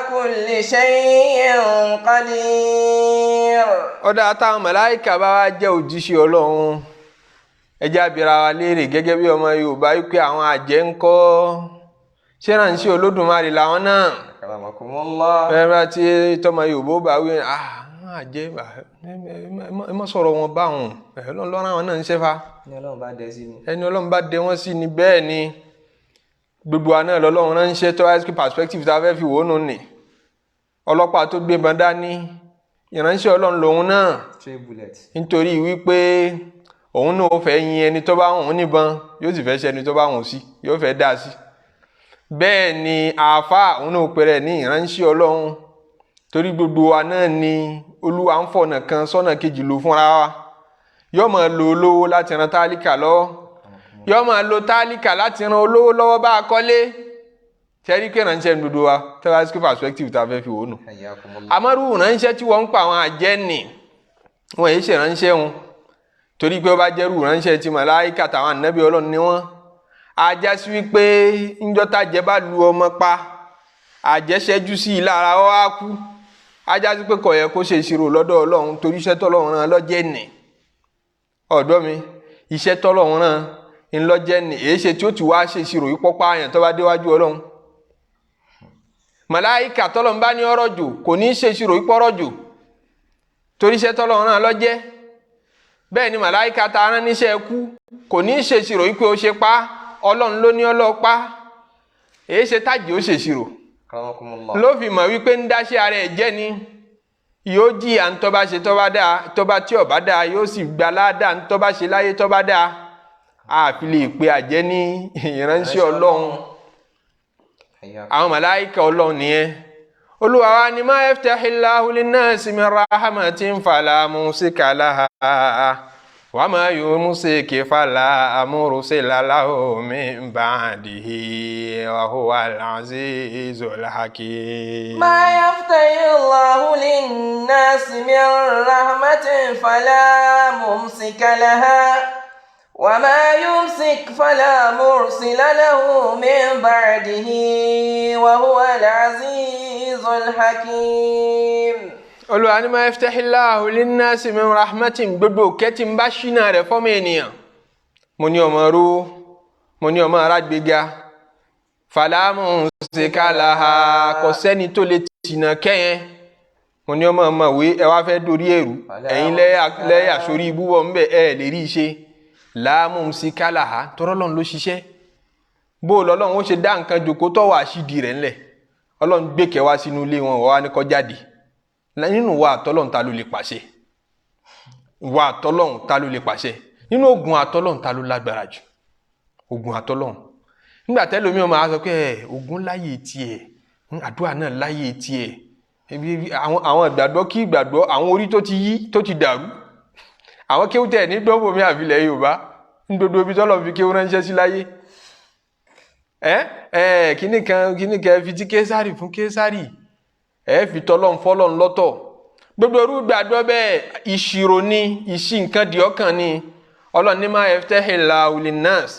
kulli shay'in qadir. ọ̀dà táwọn màláíkà bá wá jẹ́ òjíṣẹ́ Ọlọ́run ẹjẹ́ abira wa léèrè gẹ́gẹ́ bí ọmọ Yorùbá wípé àwọn àjẹ́ ń kọ́ ṣé ránṣẹ́ Olódùmarè làwọn náà ẹ̀rọ tí tọmọ Yorùbá bá wí àjẹ́ ẹ má sọ̀rọ̀ wọn báwọn Ọlọ́run àwọn náà ń ṣẹ́fà ẹni Ọlọ́run bá dẹ wọ́n sí ni bẹ́ẹ̀ ni gbogbo àná lọ́lọ́run ránṣẹ́ tó wáyé perspective tá a fẹ́ fi wò ó nù ní ọlọ́pàá tó gbé bọn dání ìránṣẹ́ Ọlọ́run lòun náà nítorí wípé òun náà ó fẹ́ yin ẹni tó bá hùn níbọn yóò sì fẹ́ ṣe ẹni tó bá hùn sí yóò fẹ́ dá sí bẹ́ẹ̀ ni àáfàá òun náà pèrè ní ìránṣẹ́ Ọlọ́run torí gbogbo wa náà ni Olúwa ń fọ̀nà kan sọ́nà kejì lò fúnra wa yóò máa lo olówó láti ran tálíkà lọ́wọ́ yóò máa lo tálíkà láti ran olówó lọ́wọ́ bá a kọ́lé tẹ́rí pé ránṣẹ́ gbogbo wa tẹ́lásíkì perspective tá a fẹ́ fi wò ó nù. àmọ́rú ránṣẹ́ tí wọ́n ń pa àwọn àjẹ́ nì wọ́n yìí ṣe ránṣẹ́ wọn torí pé ó bá jẹ́rú ránṣẹ́ tí màláíkà táwọn ànábì Ọlọ́run ni wọ́n ajá sí wípé ńjọ́tà jẹ́ bá lu ọmọ pa àjẹṣẹ́jú sí i lára ó á kú ajá sí pé kò yẹ kó ṣe ìṣirò lọ́dọ̀ Ọlọ́run torí iṣẹ́ tọ́lọ́run rán lọ́jẹ́ nì ọ̀dọ́ mi iṣẹ́ tọ́lọ́run rán ńlọ́jẹ́ nì èyí ṣe tí ó ti wá ṣe ìṣirò yìí pọ́pá àyàn tó bá déwájú Ọlọ́run màláíkà tọ́lọ́run bá ní ọ̀rọ̀ jù kò ní í ṣe ìṣirò yìí pọ́rọ̀ jù torí iṣẹ́ tọ́lọ́run rán lọ́jẹ́ bẹ́ẹ̀ ni màláíkà tá a rán níṣẹ́ ikú kò ní í ṣe ìṣirò yìí pé ó ṣe pa Ọlọ́run ló ní ọlọ́pá èyí ṣe tájì ó ṣe ìṣirò ló fi mọ̀ wípé ń dáṣẹ́ ara ẹ̀ jẹ́ ni yóò jìyà ń tọ́ bá ṣe tọ́ bá dáa tọ́ bá tí ò bá dáa yóò sì gba ládàá ń tọ́ bá ṣe láyé tọ́ bá dáa àfi lè pe àjẹ́ ní ìránṣẹ́ Ọlọ́run àwọn màláíkà Ọlọ́run nìyẹn Olúwa wa ni ma yaftahillahu linnasi min rahmatin fala mumsika laha wa ma yumsik fala mursila lahu min ba'dihi wa huwal azizul hakim. ma yaftahillahu linnasi min rahmatin fala mumsika laha وما يمسك فلا مرسل له من بعده وهو العزيز الحكيم. Olúwa ní ma yaftahillahu linnasi min rahmatin gbogbo kẹ́tì ń bá ṣínà rẹ̀ fọ́mọ ènìyàn mo ní ọmọ rú mo ní ọmọ arágbéga fàlámù ṣèkàlàhà kò sẹ́ni tó lè tìǹà kẹ́yẹn mo ní ọmọ ọmọwé ẹ wá fẹ́ dorí ẹ̀rú ẹ̀yin lẹ́yà sórí ibúbọ̀ ńbẹ ẹ lè rí iṣẹ́ láàmú ṣèkàlàhà tọ́rọ́lọ́n ló ṣiṣẹ́ bó lọ́lọ́run ó ṣe dá nǹkan jòkó tọ́wọ́ àṣìdì rẹ̀ ńlẹ̀ ọlọ́run gbé kẹwàá sínú ilé wọn wá ní kó jáde nínú wa àtọ́lọ́run ta ló lè pàṣẹ wa àtọ́lọ́run ta ló lè pàṣẹ nínú ogun àtọ́lọ́run ta ló lágbára jù ogun àtọ́lọ́run nígbà tẹ́lómi ọmọ àwọn sọ pé ogun láyé tiẹ̀ àdúrà náà láyé tiẹ̀ àwọn ìgbàgbọ́ kí ìgbàgbọ́ àwọn orí tó ti yí tó ti dàrú àwọn kéwútẹ̀ ní gbọ́nbòmí àfilẹ̀ Yorùbá ní gbogbo ibi tọ́lọ̀ fi kéwú ránṣẹ́ sí láyé kíní kan fi ti Késárì fún Késárì fi tọ́lọ́n fọ́lọ́n lọ́tọ̀ gbogbo orú gbàgbọ́ bẹ́ẹ̀ ìṣirò ni ìṣí nǹkan di ọkàn ni Ọlọ́run ní máa yaftahillahu linnas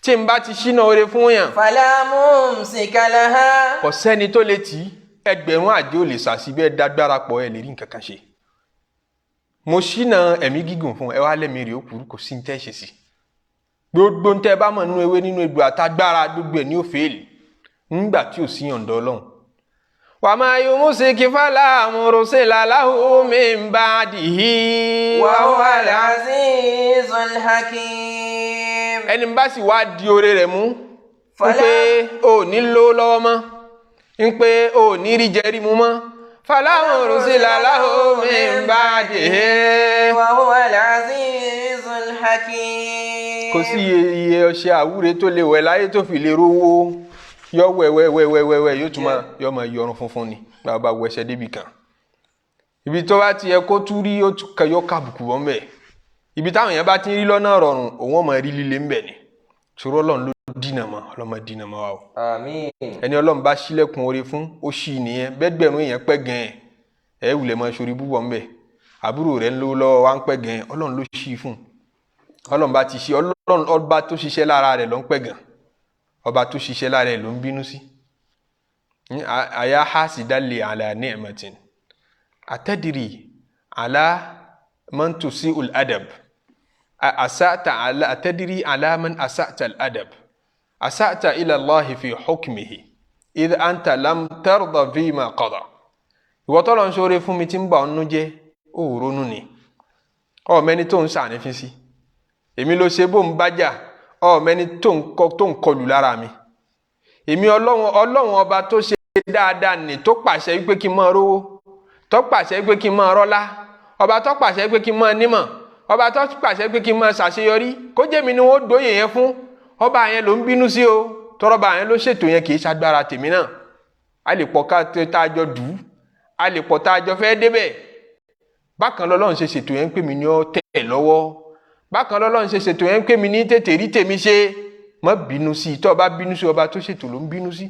tí n bá ti ṣínà oore fún yàn fala mumsika laha kò sẹ́ni tó lè tì í ẹgbẹ̀rún àjẹ́ ò lè sàṣì bẹ́ẹ̀ dágbára pọ̀ ẹ lè rí nǹkan kan ṣe mo ṣínà ẹ̀mí gígùn fún ẹ wá lẹ́mìí rẹ̀ ó kúrú kò sí ní tẹ́ ṣe sí gbogbo ń tẹ́ bá mọ̀ nínú ewé nínú egbò àtagbára gbogbo ẹ̀ ní òfèèlì nígbà tí ò sí yọ̀ǹda Ọlọ́run wa ma yumsik fala mursila lahu min ba'dihi wa huwa al-azizul hakim ẹni bá sì wá di oore rẹ̀ mú ń pé ò ní lówó lọ́wọ́ mọ́ ń pé ò ní rí jẹrí mu mọ́ fala mursila lahu min ba'dihi wa huwa al-azizul hakim kò sí iye ọṣẹ àwúre tó lè wẹ̀ láyé tó fi lè rówó yọ wẹ̀wẹ̀wẹ̀wẹ̀wẹ̀ yóò tún máa yọrun funfun ni bàbá wẹ̀ṣẹ̀ débi kan ibi tó bá ti yẹ kó tún rí yọ kàbùkù wọn bẹ̀ ibi táwọn èèyàn bá ti rí lọ́nà rọrùn òun ọmọ rí líle ńbẹ̀ ni ṣòro Ọlọ́run ló dínà mọ́ ọlọ́mọ dínà mọ́ wa o àmín ẹni Ọlọ́run bá ṣílẹ̀kùn oore fún ó ṣì nìyẹn bẹ́gbẹ̀rún èèyàn pẹ́ gan ẹ̀ wulẹ̀ mọ́ sórí búbọ̀ ńbẹ̀ àbúrò rẹ̀ ń lówó lọ́wọ́ wa ń pẹ́ gan Ọlọ́run ló ṣí fún Ọlọ́run bá ti ṣí Ọlọ́run ọba tó ṣiṣẹ́ lára rẹ̀ ló ń pẹ́ gan ọba tó ṣiṣẹ́ lára ẹ̀ ló ń bínú sí àyà hasidan ala ni'matin atadiri ala man tusi'ul adab atadiri ala man asa'ta al-adab asa'ta ila Allah fi hukmihi idh anta lam tarda fima qada ìwọ tọ́lọ̀ ń ṣoore fún mi tí ń bà ọ́nú jẹ́ ó ronú ni mẹ́ni tó ń ṣànífín sí èmi ló ṣe bó ń bájà mẹ́ni tó ń kọlù lára mi èmi ọlọ́run ọba tó ṣe dáadáa nì tó pàṣẹ wípé kí n máa rówó tó pàṣẹ wípé kí n máa rọ́lá ọba tó pàṣẹ wípé kí n máa nímọ̀ ọba tó pàṣẹ wípé kí n máa ṣàṣeyọrí kó jẹ́ mi ni wọ́n dóye yẹn fún ọba yẹn ló ń bínú sí o tọrọba yẹn ló ṣètò yẹn kì í ṣagbára tèmi náà a lè pọ̀ ká tá a jọ dù ú a lè pọ̀ tá a jọ fẹ́ débẹ̀ bákan lọ́lọ́run ṣe ṣètò yẹn ń pè mí ní ọ tẹ̀ lọ́wọ́ bákan lọ́lọ́run ṣe ṣètò yẹn ń pè mí ní tètè rí tèmi ṣe má bínú sí i tó bá bínú sí ọba tó ṣètò ló ń bínú sí.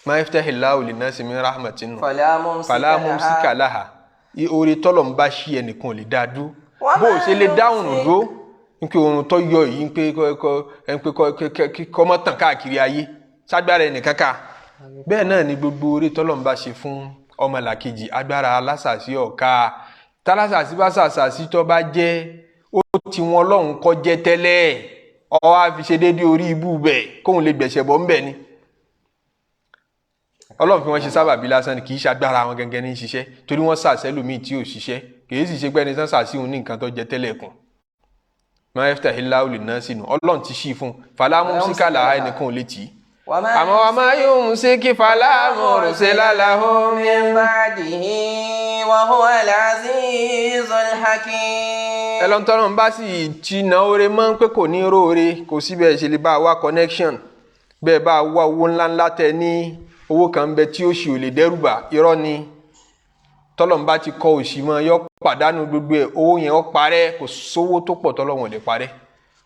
ma yaftahillahu linnasi min rahmatin fala mumsika laha oore tọ́lọ̀ ń bá ṣí ẹnìkan ò lè dá dúró bó o ṣe lè dáhùn dúró ń pé oorun tó yọ yìí ń pé kọ́mọ́ tàn káàkiri ayé ságbára ẹnìkan ká bẹ́ẹ̀ náà ni gbogbo oore tọ́lọ̀ ń bá ṣe fún ọmọlàkejì agbára alásàsí ọ̀ka tálásàsí bá sàsàsí tó bá jẹ́ ó ti wọn lọ́hùn kọ́ jẹ́ tẹ́lẹ̀ ọ á fi ṣe déédéé orí ibú bẹ̀ kóun lè gbẹ̀ṣẹ̀ bọ́ ńbẹ̀ ni Ọlọ́run fi wọ́n ṣe sábàbí lásán ni kì í ṣe agbára àwọn gẹ́gẹ́ ní ṣiṣẹ́ torí wọ́n sàṣẹ́ lómi tí ò ṣiṣẹ́ kì í sì ṣe pẹ́ni tán sàṣìhun ní nǹkan tó jẹ tẹ́lẹ̀ kùn ma yaftahillahu linnasi nù Ọlọ́run ti ṣí fún fala mumsika laha ẹnìkan ò lè tì í àmọ́ wa ma yumsik fala mursila lahu min ba'dihi wa huwa al-azizul hakim. ẹlọ́ntọ́nà bá sì ti na oore mọ́ pé kò ní róore kò síbẹ̀ ṣe lè bá wa connection bẹ́ẹ̀ bá wá owó ńláńlá tẹ ní owó kan bẹ tí ó ṣì ò lè dẹ́rùbà irọ́ ni tọ́lọ́n bá ti kọ òṣì mọ́ yọ pàdánù gbogbo ẹ̀ owó yẹn ó parẹ́ kò sówó tó pọ̀ tọ́lọ́wọ̀n ò lè parẹ́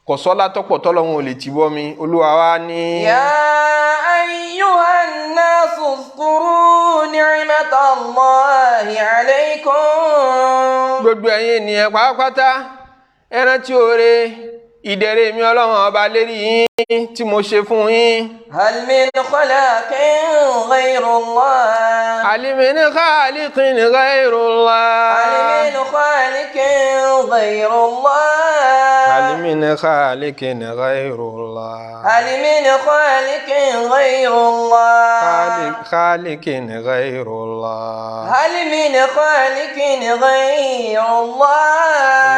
kò sọ́lá tó pọ̀ tọ́lọ́wọ̀n ò lè tì bọ́ mi olúwa wa ní. ya ayyuhan nasu uzkuru ni'matallahi alaykum. gbogbo ẹ̀yin ènìyàn pàápàá ẹ rántí oore ìdẹ̀rẹ̀ mi ọlọ́run ọba lérí yín tí mo ṣe fún yín. hal min khalaqin ghayrullah. hal min khaliqin ghayrullah. hal min khaliqin ghayrullah. hal من خالق غير الله هل من خالق غير الله خالق غير الله هل من خالق غير الله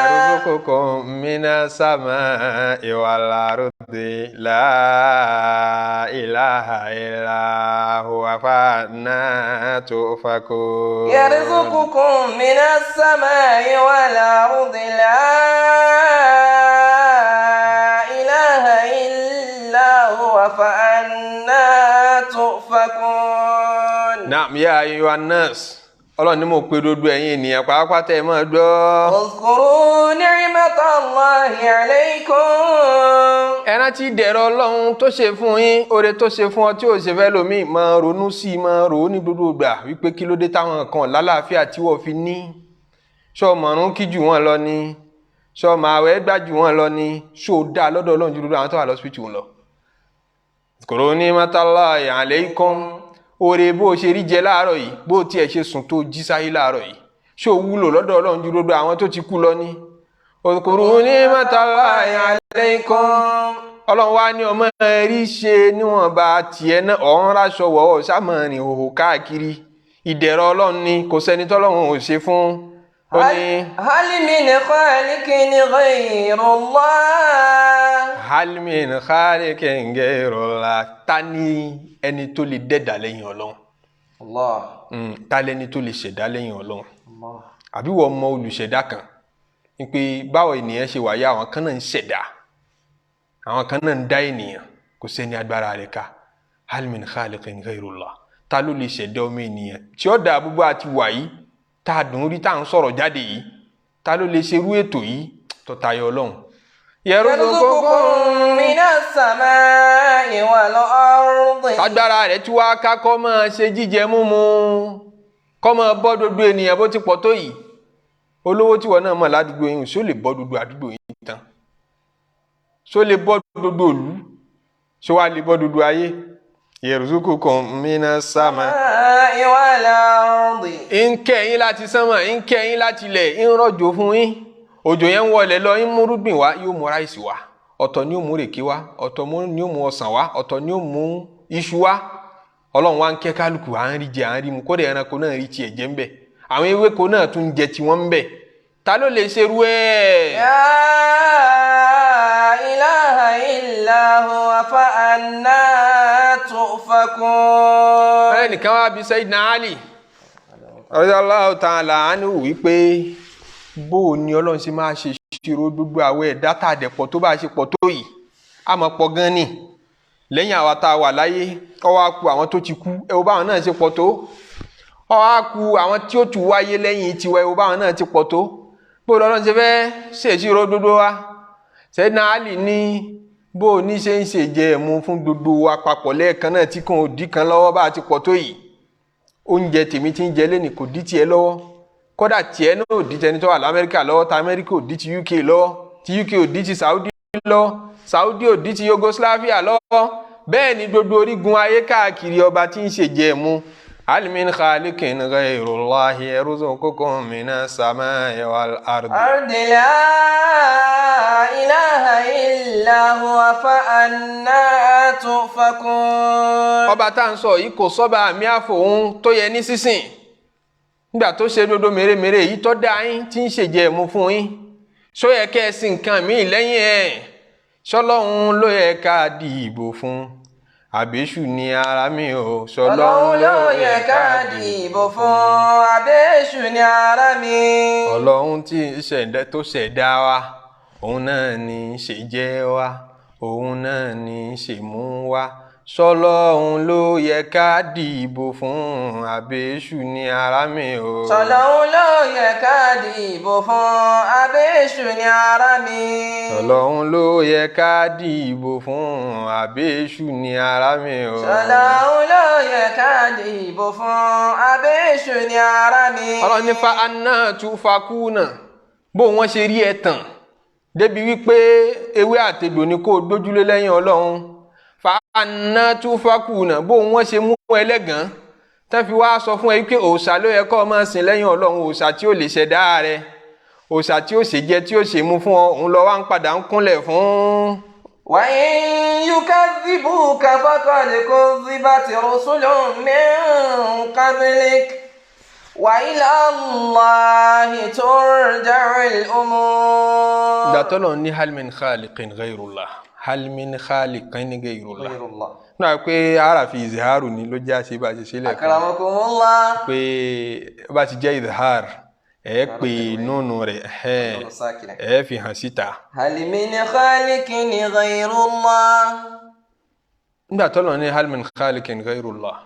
يرزقكم من السماء والأرض لا إله إلا هو فأنا تؤفكون يرزقكم من السماء والأرض لا إله إلا هو فأنا تؤفكون. نعم يا أيها الناس Ọlọ́run ní mo pe gbogbo ẹ̀yin ènìyàn pàápàá tẹ́ ẹ máa gbọ́. اذكروا نعمة الله عليكم. Ẹ rántí ìdẹ̀ra Ọlọ́run tó ṣe fún yín, oore tó ṣe fún ọ tí ò ṣe fẹ́ lómi, máa ronú sí i, máa rò ó ní gbogbo ìgbà wípé kí ló dé táwọn kan lálàáfíà tí wọ́n fi ní. Ṣó mọ̀rún kí jù wọ́n lọ ni? Ṣó máa wẹ̀ gbà jù wọ́n lọ ni? Ṣó dáa lọ́dọ̀ Ọlọ́run ju gbogbo àwọn tó wà lọ́sibítù lọ? Eذكروا نعمة الله عليكم. Oore bó ṣe rí jẹ láàárọ̀ yìí, bó tiẹ̀ ṣe sùn tó jí sáyé láàárọ̀ yìí, ṣó wúlò lọ́dọ̀ Ọlọ́run ju gbogbo àwọn tó ti kú lọ ní. Eذكروا نعمة الله عليكم. Ọlọ́run wá ní ọmọ rí ṣe níwọ̀nba tiẹ̀ náà, ọ̀hún ráṣọ wọ̀ ṣàmọ̀rìn òhò káàkiri. Ìdẹ̀ra Ọlọ́run ni, kò sẹ́ni tọ́lọ́run ò ṣe fún. Ó ní هل من خالق غير الله. hal min khaliqin ghayrullah. Ta ni ẹni tó lè dẹ́dà lẹ́yìn Ọlọ́run? Allah. Ta lẹni tó lè ṣẹ̀dá lẹ́yìn Ọlọ́run? Allah. Àbí wọ́n mọ olùṣẹ̀dá kan ní pé báwo ènìyàn ṣe wáyé, àwọn kan náà ń ṣẹ̀dá, àwọn kan náà ń dá ènìyàn, kò sẹ́ni agbára rẹ̀ ká. Hal min khaliqin ghayrullah. Ta ló lè ṣẹ̀dá ọmọ ènìyàn tí ó dà gbogbo àti wà yìí, tá a dùn rí tá à ń sọ̀rọ̀ jáde yìí? Ta ló lè ṣerú ètò yìí tó tayọ Ọlọ́run? يرزقكم من السماء والأرض. Agbára rẹ̀ tí wàá ká kọ́ máa ṣe jíjẹ múmu, kọ́ máa bọ́ gbogbo ènìyàn bó ti pọ̀ tó yìí. Olówó tí wọ́n náà mọ̀ ládùúgbò yìí, ṣó lè bọ́ gbogbo àdúgbò yìí tán? Ṣó lè bọ́ gbogbo ìlú? Ṣó wàá lè bọ́ gbogbo ayé? Yarzuqukum minas samaa'i wal ardi. ń kẹ́ yín láti sánmà, ń kẹ́ yín láti ilẹ̀, ń rọ̀jò fún yín. Òjò yẹn ń wọlé lọ, ń mú rúgbìn wá, yóò mú ráìsì wá. Ọ̀tọ̀ ni ó mú rèké wá, ọ̀tọ̀ ni ó mú ọsàn wá, ọ̀tọ̀ ni ó mú iṣu wá. Ọlọ́run wá ń kẹ́ kálukú, à ń rí jẹ, à ń rí mu, kódà ẹranko náà rí tiẹ̀ jẹ ń bẹ̀. Àwọn ewéko náà tún jẹ tiwọn ń bẹ̀. Ta ló lè ṣerú ẹ̀? Ya ilaha illa huwa fa anna tufakun. Ẹnìkan wá bí Sayyidina Ali radiyallahu ta'ala anhu wípé bó ni Ọlọ́run ṣe máa ṣe ṣírò gbogbo àwọn ẹ̀dá tá a dẹ̀ pọ̀ tó bá ṣe pọ̀ tó yìí, a mọ̀ pọ̀ gan ni. Lẹ́yìn àwa tá a wà láyé, ó wá kù àwọn tó ti kú, ẹ wo báwọn náà ṣe pọ̀ tó. Ó wá kù àwọn tí ó tún wáyé lẹ́yìn tiwa, ẹ wo báwọn náà ti pọ̀ tó. Bó Ọlọ́run ṣe fẹ́ ṣèṣirò gbogbo wa? Sayyidina Ali ní bó ní ṣe ń ṣèjẹ ẹ̀mú fún gbogbo wa papọ̀ lẹ́ẹ̀kan náà tí kan ò dí kan lọ́wọ́ bá ti pọ̀ tó yìí. Oúnjẹ tèmi tí ń jẹ lẹ́nì kò dí tiẹ̀ lọ́wọ́, kódà tiẹ̀ náà ò dí tẹni tó wà l'Amẹ́ríkà lọ́wọ́, ta Amẹ́ríkà ò dí ti UK lọ́wọ́, ti UK ò dí ti Saudi lọ́wọ́, Saudi ò dí ti Yugoslavia lọ́wọ́. Bẹ́ẹ̀ ni gbogbo orígun ayé káàkiri ọba tí ń ṣèjẹ ẹ̀mú. Hal min khaliqin ghayrullahi yarzuqukum minas samaa'i wal ardi. La ilaha illa huwa fa anna tufakun. Ọba tá ń sọ yìí kò sọ́ba àmì àfòun tó yẹ ní sísìn. Nígbà tó ṣe gbogbo mèremère yìí tó dá yín tí ń ṣèjẹ ẹ̀mú fún yín, ṣó yẹ kẹ́ ẹ sìn nǹkan míì lẹ́yìn ẹ̀? Ṣọlọ́run ló yẹ ká dìbò fún, àbẹ́ṣù ni ara mi ò? Ọlọ́run ló yẹ ká dìbò fún, àbẹ́ṣù ni ara mi. Ọlọ́run tí tó ṣẹ̀dá wa, òun náà ni ṣe jẹ́ wa, òun náà ni ṣe mú wa. Ṣọlọ́run ló yẹ ká dìbò fún, àbẹ́ṣù ni ara mi ò? Ṣọlọ́run ló yẹ ká dìbò fún, àbẹ́ṣù ni ara mi. Ọlọ́run ló yẹ ká dìbò fún, àbẹ́ṣù ni ara mi ò? Ṣọlọ́run ló yẹ ká dìbò fún, àbẹ́ṣù ni ara mi. Ọlọ́run ní fa anna tufakuna. Bó wọ́n ṣe rí ẹ̀tàn débi wípé ewé àtegbò ni kó gbójúlé lẹ́yìn Ọlọ́run. Fa anna tufakuna. Bó wọ́n ṣe mú ẹlẹ́gàn tán fi wá sọ fún ẹ wípé òòṣà ló yẹ kó máa sìn lẹ́yìn Ọlọ́run, òòṣà tí ó lè ṣẹ̀dá rẹ̀. òòṣà tí ó ṣe jẹ tí ó ṣe mú fún ọ òun lọ wá ń padà ń kúnlẹ̀ fún. وإن يكذبوك فقد كذبت رسل من قبلك وإلى الله ترجع الأمور. ìgbà tọ́lọ̀ ní hal min khaliqin ghayrullah hal min khaliqin ghayrullah náà pé ara fi ìzìhárù ni ló jẹ́ àṣẹ bá ṣe sílẹ̀ kan akramakumullah pé bá ti jẹ́ ìzìhár ẹ pé nùnú rẹ̀ ẹ fi hàn síta. hal min khaliqin ghayrullah. nígbà tọ́lọ̀ ní hal min khaliqin ghayrullah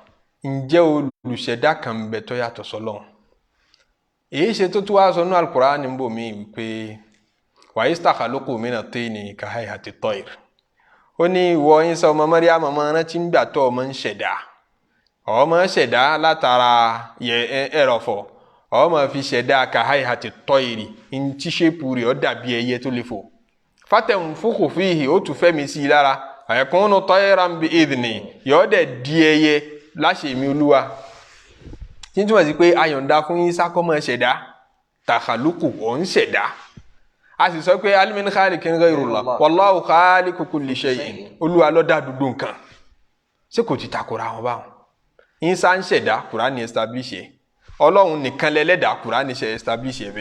ǹjẹ́ olùṣẹ̀dá kan bẹ tó yàtọ̀ sọ́lọ́run èyí ṣe tó tó wá sọ ní al-Qur'an ń bò mí wípé wa yastakhluqu mina tini ka hay'ati tayr ó ní ìwọ Ìsá ọmọ Maryam máa rántí nígbà tó ọmọ ń ṣẹ̀dá ọmọ ṣẹ̀dá látara ẹrọ̀fọ̀ ọmọ fi ṣẹ̀dá ka hay'ati tayri ń tí ṣépù rẹ̀ ó dàbí ẹyẹ tó lè fò fatanfukhu fihi ó tún fẹ́mi sí i lára yakunu tayran bi idhni yóò dẹ̀ di ẹyẹ láṣẹ mi Olúwa tí n túmọ̀ sí pé ayọ̀ǹda fún Ìsá kó máa ṣẹ̀dá takhaluqu ò ń ṣẹ̀dá a sì sọ pé hal min khaliqin ghayrullah wallahu khaliqu kulli shay'in Olúwa ló dá gbogbo nǹkan ṣé kò ti takora wọn báwọn Ìsá ń ṣẹ̀dá Kùránì establish ẹ̀ Ọlọ́run nìkan lẹ́lẹ́dà Kùránì ṣe establish ẹ̀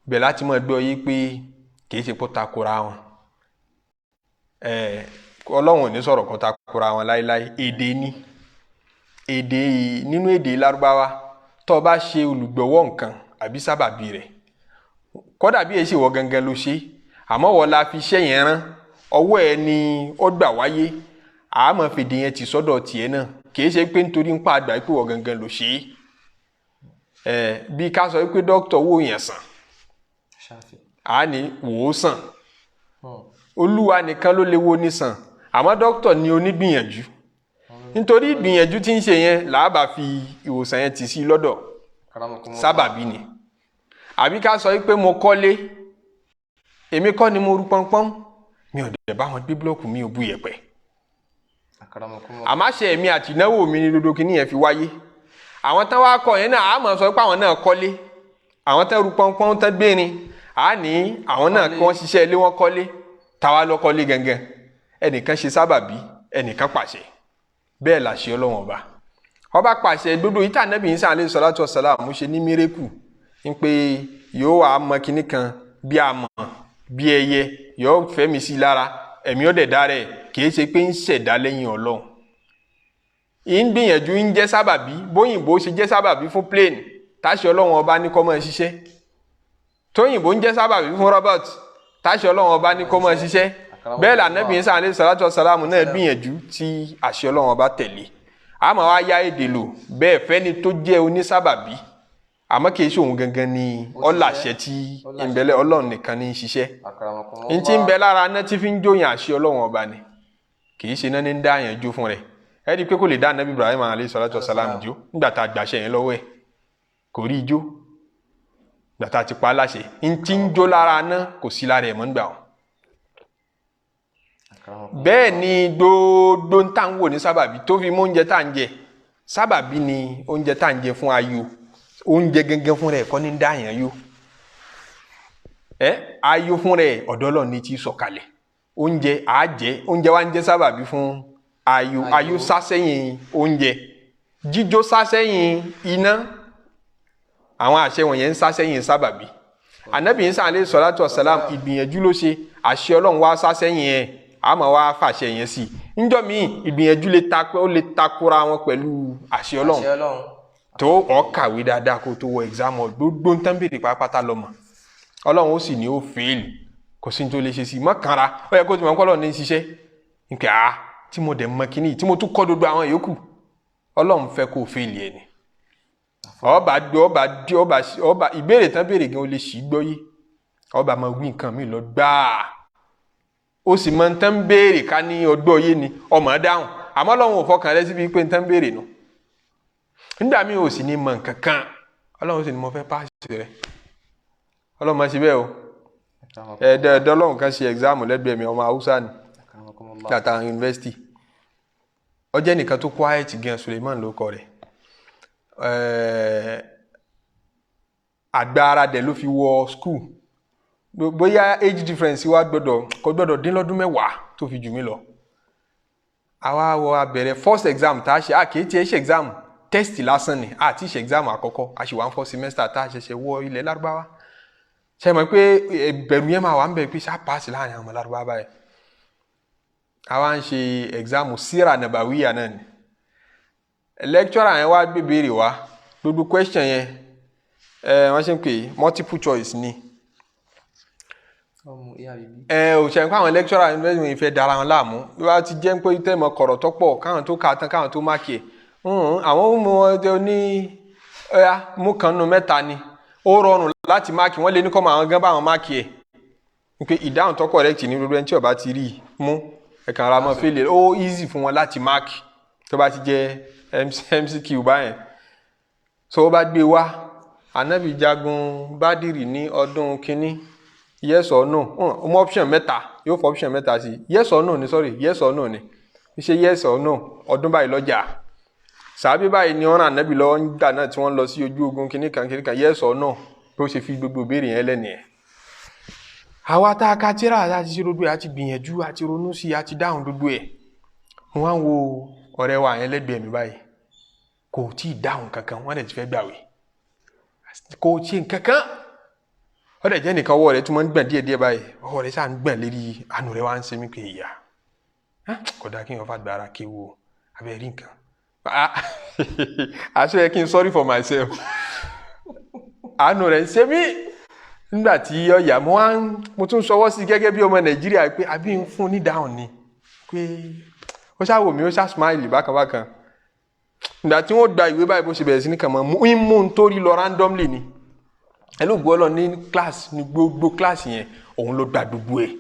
bẹ́ẹ̀ láti mọ̀ gbọ́ yí pé kìí ṣe kó takora wọn Ọlọ́run ò ní sọ̀rọ̀ kó takora wọn láíláí èdè ni èdè nínú èdè Lárúbáwá tó bá ṣe olùgbọ̀wọ́ nǹkan àbí sábàbí rẹ̀ kódà bí èsì wọ gangan ló ṣe àmọ́ wọ́n la fi iṣẹ́ yẹn rán ọwọ́ ẹ ni ó gbà wáyé àmọ́ fèdè yẹn ti sọ́dọ̀ tiẹ̀ náà kìí ṣe pé nítorí ń pa àgbà pé wọ́n gangan ló ṣe bí ká sọ pé dókítà wò yẹn sàn á ní wò ó sàn Olúwa nìkan ló lè wo ní sàn àmọ́ dókítà ni onígbìyànjú nítorí ìgbìyànjú tí ń ṣe yẹn làá fi ìwòsàn yẹn tì sí lọ́dọ̀ sábàbí ni àbí ká sọ pé mo kọ́lé èmi kọ́ ni mo rú pọ́npọ́n mi ò dẹ̀ bá wọn gbé búlọ́ọ̀kù mi ò bu yẹ̀pẹ̀ àmáṣe èmi àti ìnáwó mi ní dodo kìíní yẹn fi wáyé àwọn tán wá kọ yẹn náà á mọ̀ sọ pé àwọn náà kọ́lé àwọn tán rú pọ́npọ́n tán gbérin á ní àwọn náà kí wọ́n ṣiṣẹ́ ilé wọn kọ́lé táwa lọ kọ́lé gangan ẹnìkan ṣe sábàbí ẹnìkan pàṣẹ bẹ́ẹ̀ làṣẹ Ọlọ́run ọba pàṣẹ gbogbo yìí tà Nábì Ìsá alayhi salatu wassalam ṣe ní mírèkù ń pé yóò wá mọ kinní kan bí àmọ́ bí ẹyẹ yóò fẹ́mi sí lára ẹ̀mí ó dẹ̀dá rẹ̀ kìí ṣe pé ń ṣẹ̀dá lẹ́yìn Ọlọ́run ń gbìyànjú ń jẹ́ sábàbí bóyìnbó ṣe jẹ́ sábàbí fún plane táṣẹ Ọlọ́run ọba ní kó máa ṣiṣẹ́ tóyìnbó ń jẹ́ sábàbí fún robot táṣẹ Ọlọ́run ọba ní kó máa ṣiṣẹ́ bẹ́ẹ̀ là Nábì Ìsá alayhi salatu wassalam náà gbìyànjú tí àṣẹ Ọlọ́run ọba tẹ̀lé àmọ́ wá yá èdè lò bẹ́ẹ̀ fẹ́ni tó jẹ́ onísábàbí àmọ́ kìí ṣe òun gangan ni ọláṣẹ tí ìbẹ̀lẹ̀ Ọlọ́run nìkan ní í ṣiṣẹ́ ní tí ń bẹ lára náà tí fi ń jóyàn àṣẹ Ọlọ́run ọba ni kìí ṣe náà ní ń dá àyàn jó fún rẹ̀ ẹ rí i pé kò lè dá Nábì Ibrahim alayhi salatu wassalam jó nígbà tá a gbàṣẹ yẹn lọ́wọ́ ẹ̀ kò rí i jó nígbà tá a ti pa á láṣẹ ní tí ń jó lára náà kò sí lára ẹ̀ mọ́ nígbà wọn. bẹ́ẹ̀ ni gbogbo ń tà ń wò ní sábàbí tó fi mú oúnjẹ tá à ń jẹ sábàbí ni oúnjẹ tá à ń jẹ fún ayọ̀ oúnjẹ gẹ́gẹ́ fún rẹ̀ kọ́ ní dáyàn yó ayọ̀ fún rẹ̀ ọ̀dọ̀ Ọlọ́run ní ti sọ̀kalẹ̀ oúnjẹ àájẹ oúnjẹ wa ń jẹ́ sábàbí fún ayọ̀ sásẹ́yìn oúnjẹ jíjó sásẹ́yìn iná àwọn àṣẹ wọ̀nyẹn ń sásẹ́yìn sábàbí Ànábì Ìsá alayhi salatu wassalam ìgbìyànjú ló ṣe àṣẹ Ọlọ́run wá sásẹ́yìn ẹ̀ àmọ́ wá fàṣẹ yẹn sí níjọ́ míì ìgbìyànjú lè takora wọn pẹ̀lú àṣẹ Ọlọ́run tó ọkàwé dáadáa kó tó wọ exam gbogbo ń tán bèrè pátá lọ́mọ Ọlọ́run ó sì ní ó fail kò sí ní tó lè ṣe sí mọ́kànra ó yẹ kó ti mọ̀ kọ́ lọ́ọ̀ ní ṣiṣẹ́ nkẹ́ tí mo dẹ̀ mọ kínní tí mo tún kọ́ gbogbo àwọn yòókù Ọlọ́run fẹ́ kó fail yẹn ni ọba ìbéèrè tán béèrè gan o lè ṣì gbọ́ yé ọba máa wí nǹkan mi lọ gbáà ó sì máa ń tán béèrè ká ní ọgbọ́ yé ni ọmọ dáhùn àmọ́ Ọlọ́run ò fọkàn rẹ síbi pé ń tán béèrè nù nígbà míì ò sì ní mọ nǹkan kan Ọlọ́run sì ni mo fẹ́ páàsì rẹ Ọlọ́run máa ṣe bẹ́ẹ̀ o ẹ̀ẹ́dẹ́ẹ̀dẹ́ Ọlọ́run kan ṣe ẹ̀gzáàmù lẹ́gbẹ̀ẹ́ mi ọmọ Haúsá ni tàtà yunifásitì ọjọ́ nìkan tó quiet gan Suleiman ló kọ rẹ̀ agbára dẹ̀ ló fi wọ school bóyá age difference wa kò gbọ́dọ̀ dín lọ́dún 10 tó fi jù mí lọ àwa wọ abẹ̀rẹ̀ first exam tá a ṣe kì í tiẹ̀ ṣe exam test lásán ni àti ṣe exam àkọ́kọ́ a ṣe 1 semester tá a ṣẹ̀ṣẹ̀ wọ ilẹ̀ Lárúbáwá ṣe mọ̀ pé bẹ̀rù yẹn máa wà ń bẹ̀ pé ṣá pass láàrin àwọn Lárúbáwá yẹn àwa ń ṣe exam síra nàbàwíyà náà ni lecturer yẹn wá gbé béèrè wá gbogbo question yẹn wọ́n ṣe ń pè multiple choice ni ò ṣe ń kó àwọn lecturer yẹn fẹ́ dára wọn láàmú bí wọ́n ti jẹ́ pé tẹ́mọ̀ kọ̀rọ̀ tọ́pọ̀ káwọn tó kà tán káwọn tó máàkì ẹ̀ àwọn ọmọ ọdẹ ní mú kan nù 3 ni ó rọrùn láti máàkì wọ́n lè ní kọ́ àwọn gan bá àwọn máàkì ẹ̀ pé ìdáhùn tó correct ní gbogbo ẹni tí ó bá ti rí mú ẹ̀kan ara mọ́ fẹ́lẹ̀ ó easy fún wọn láti máàkì tó bá ti jẹ́ MCQ báyẹn so ó bá gbé wá Ànábì jagun Bádìrì ní ọdún kínní yes or no ọmọ option 3 yóò fọ option 3 sí yes or no ni sorry yes or no ni ṣe yes or no ọdún báyìí lọ́jà sàbí báyìí ni ọ̀ràn Ànábì lọ́wọ́ ń gbà náà tí wọ́n lọ sí ojú ogun kínní kan yes or no bó ṣe fi gbogbo ìbéèrè yẹn lẹ́nu ẹ̀ àwa tá a ka tíra àti ṣe gbogbo ẹ̀ àti gbìyànjú àti ronú sí àti dáhùn gbogbo ẹ̀ mo wá ń wo ọ̀rẹ́ wa yẹn lẹ́gbẹ̀ẹ́ mi báyìí kò tí ì dáhùn kankan wọ́n dẹ̀ ti fẹ́ gbàwé kò tí ì kankan ó dẹ̀ jẹ́ nìkan ọwọ́ rẹ̀ tí wọ́n ń gbọ̀n díẹ̀díẹ̀ báyìí ọwọ́ rẹ̀ sáà ń gbọ̀n lérí àánú rẹ̀ wá ń ṣe mí pé ìyá kódà kí n ọ̀fà gbára kéwu abẹ́ rí nǹkan àṣọ yẹ kí n sorry for myself àánú rẹ̀ ń ṣe mí nígbà tí ọ̀yà mo tún sọwọ́ sí gẹ́gẹ́ bí ọmọ Nàìjíríà pé àbí ń fún ní dáhùn ni pé ó ṣàwò mí ó ṣá smile bákanbákan nígbà tí wọ́n gba ìwé báyìí bó ṣe bẹ̀rẹ̀ sí ní kàn mọ́ mú ń torí lọ randomly ni ẹlògbó ọlọ ní class ní gbogbo class yẹn òun ló gba gbogbo ẹ̀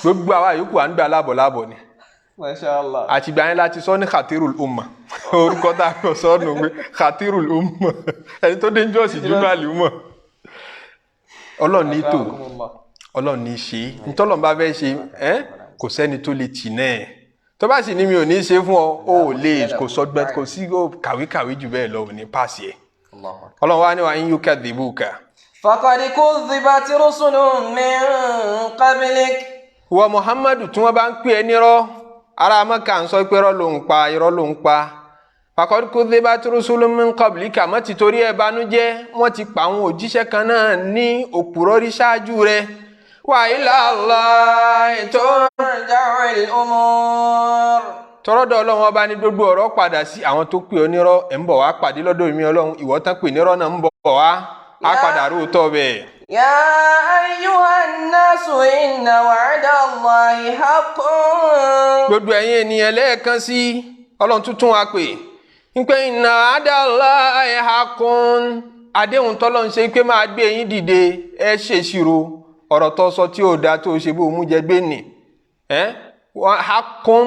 gbogbo àwa yòókù à ń gbà lábọ̀ ni Mashallah àtìgbà yẹn láti sọ ní khatirul umma orúkọ tá a kọ sọ nù pé khatirul umma ẹni tó dangerous jùlọ àlùmọ̀ Ọlọ́run ní tò Ọlọ́run ní ṣe ntọ́lọ́run bá fẹ́ ṣe kò sẹ́ni tó lè tì náà tó bá sì ní mi ò ní ṣe fún ọ ó lè kò sọgbẹ́ kò sí kàwékàwé jù bẹ́ẹ̀ lọ ò ní pàṣẹ ẹ̀ Ọlọ́run wá ní wa in yukadhibuka. faqad kudhibat rusulun min qablik. wọ Muhammadu tí wọ́n bá ń pè é nírọ́ ara Mákà ń sọ pé irọ́ ló ń pa faqad kudhibat rusulun min qablika mọ́ ti torí ẹ̀ banújẹ́ wọ́n ti pa àwọn òjíṣẹ́ kan náà ní òpùrọ́ rí ṣáájú rẹ̀ wa ila Allahi turja'ul umur. tọ́rọ́dọ̀ Ọlọ́run ọba ní gbogbo ọ̀rọ̀ padà sí àwọn tó pè ọ́ nírọ́ ẹ̀ ń bọ̀ wá pàdé lọ́dọ̀ mi Ọlọ́run ìwọ tán pè nírọ́ náà ń bọ̀ wá á padà róòtọ́ bẹ́ẹ̀. ya ayyuhan nasu inna wa'dallahi haqqun. gbogbo ẹ̀yin ènìyàn lẹ́ẹ̀kan sí Ọlọ́run tuntun wa pè ń pé inna wa'dallahi haqqun àdéhùn tọ́lọ́run ṣe pé máa gbé yín dìde ẹ ṣèṣirò ọ̀rọ̀ tó sọ tí ò dáa tó ṣe bó mú jẹ gbé nì haqqun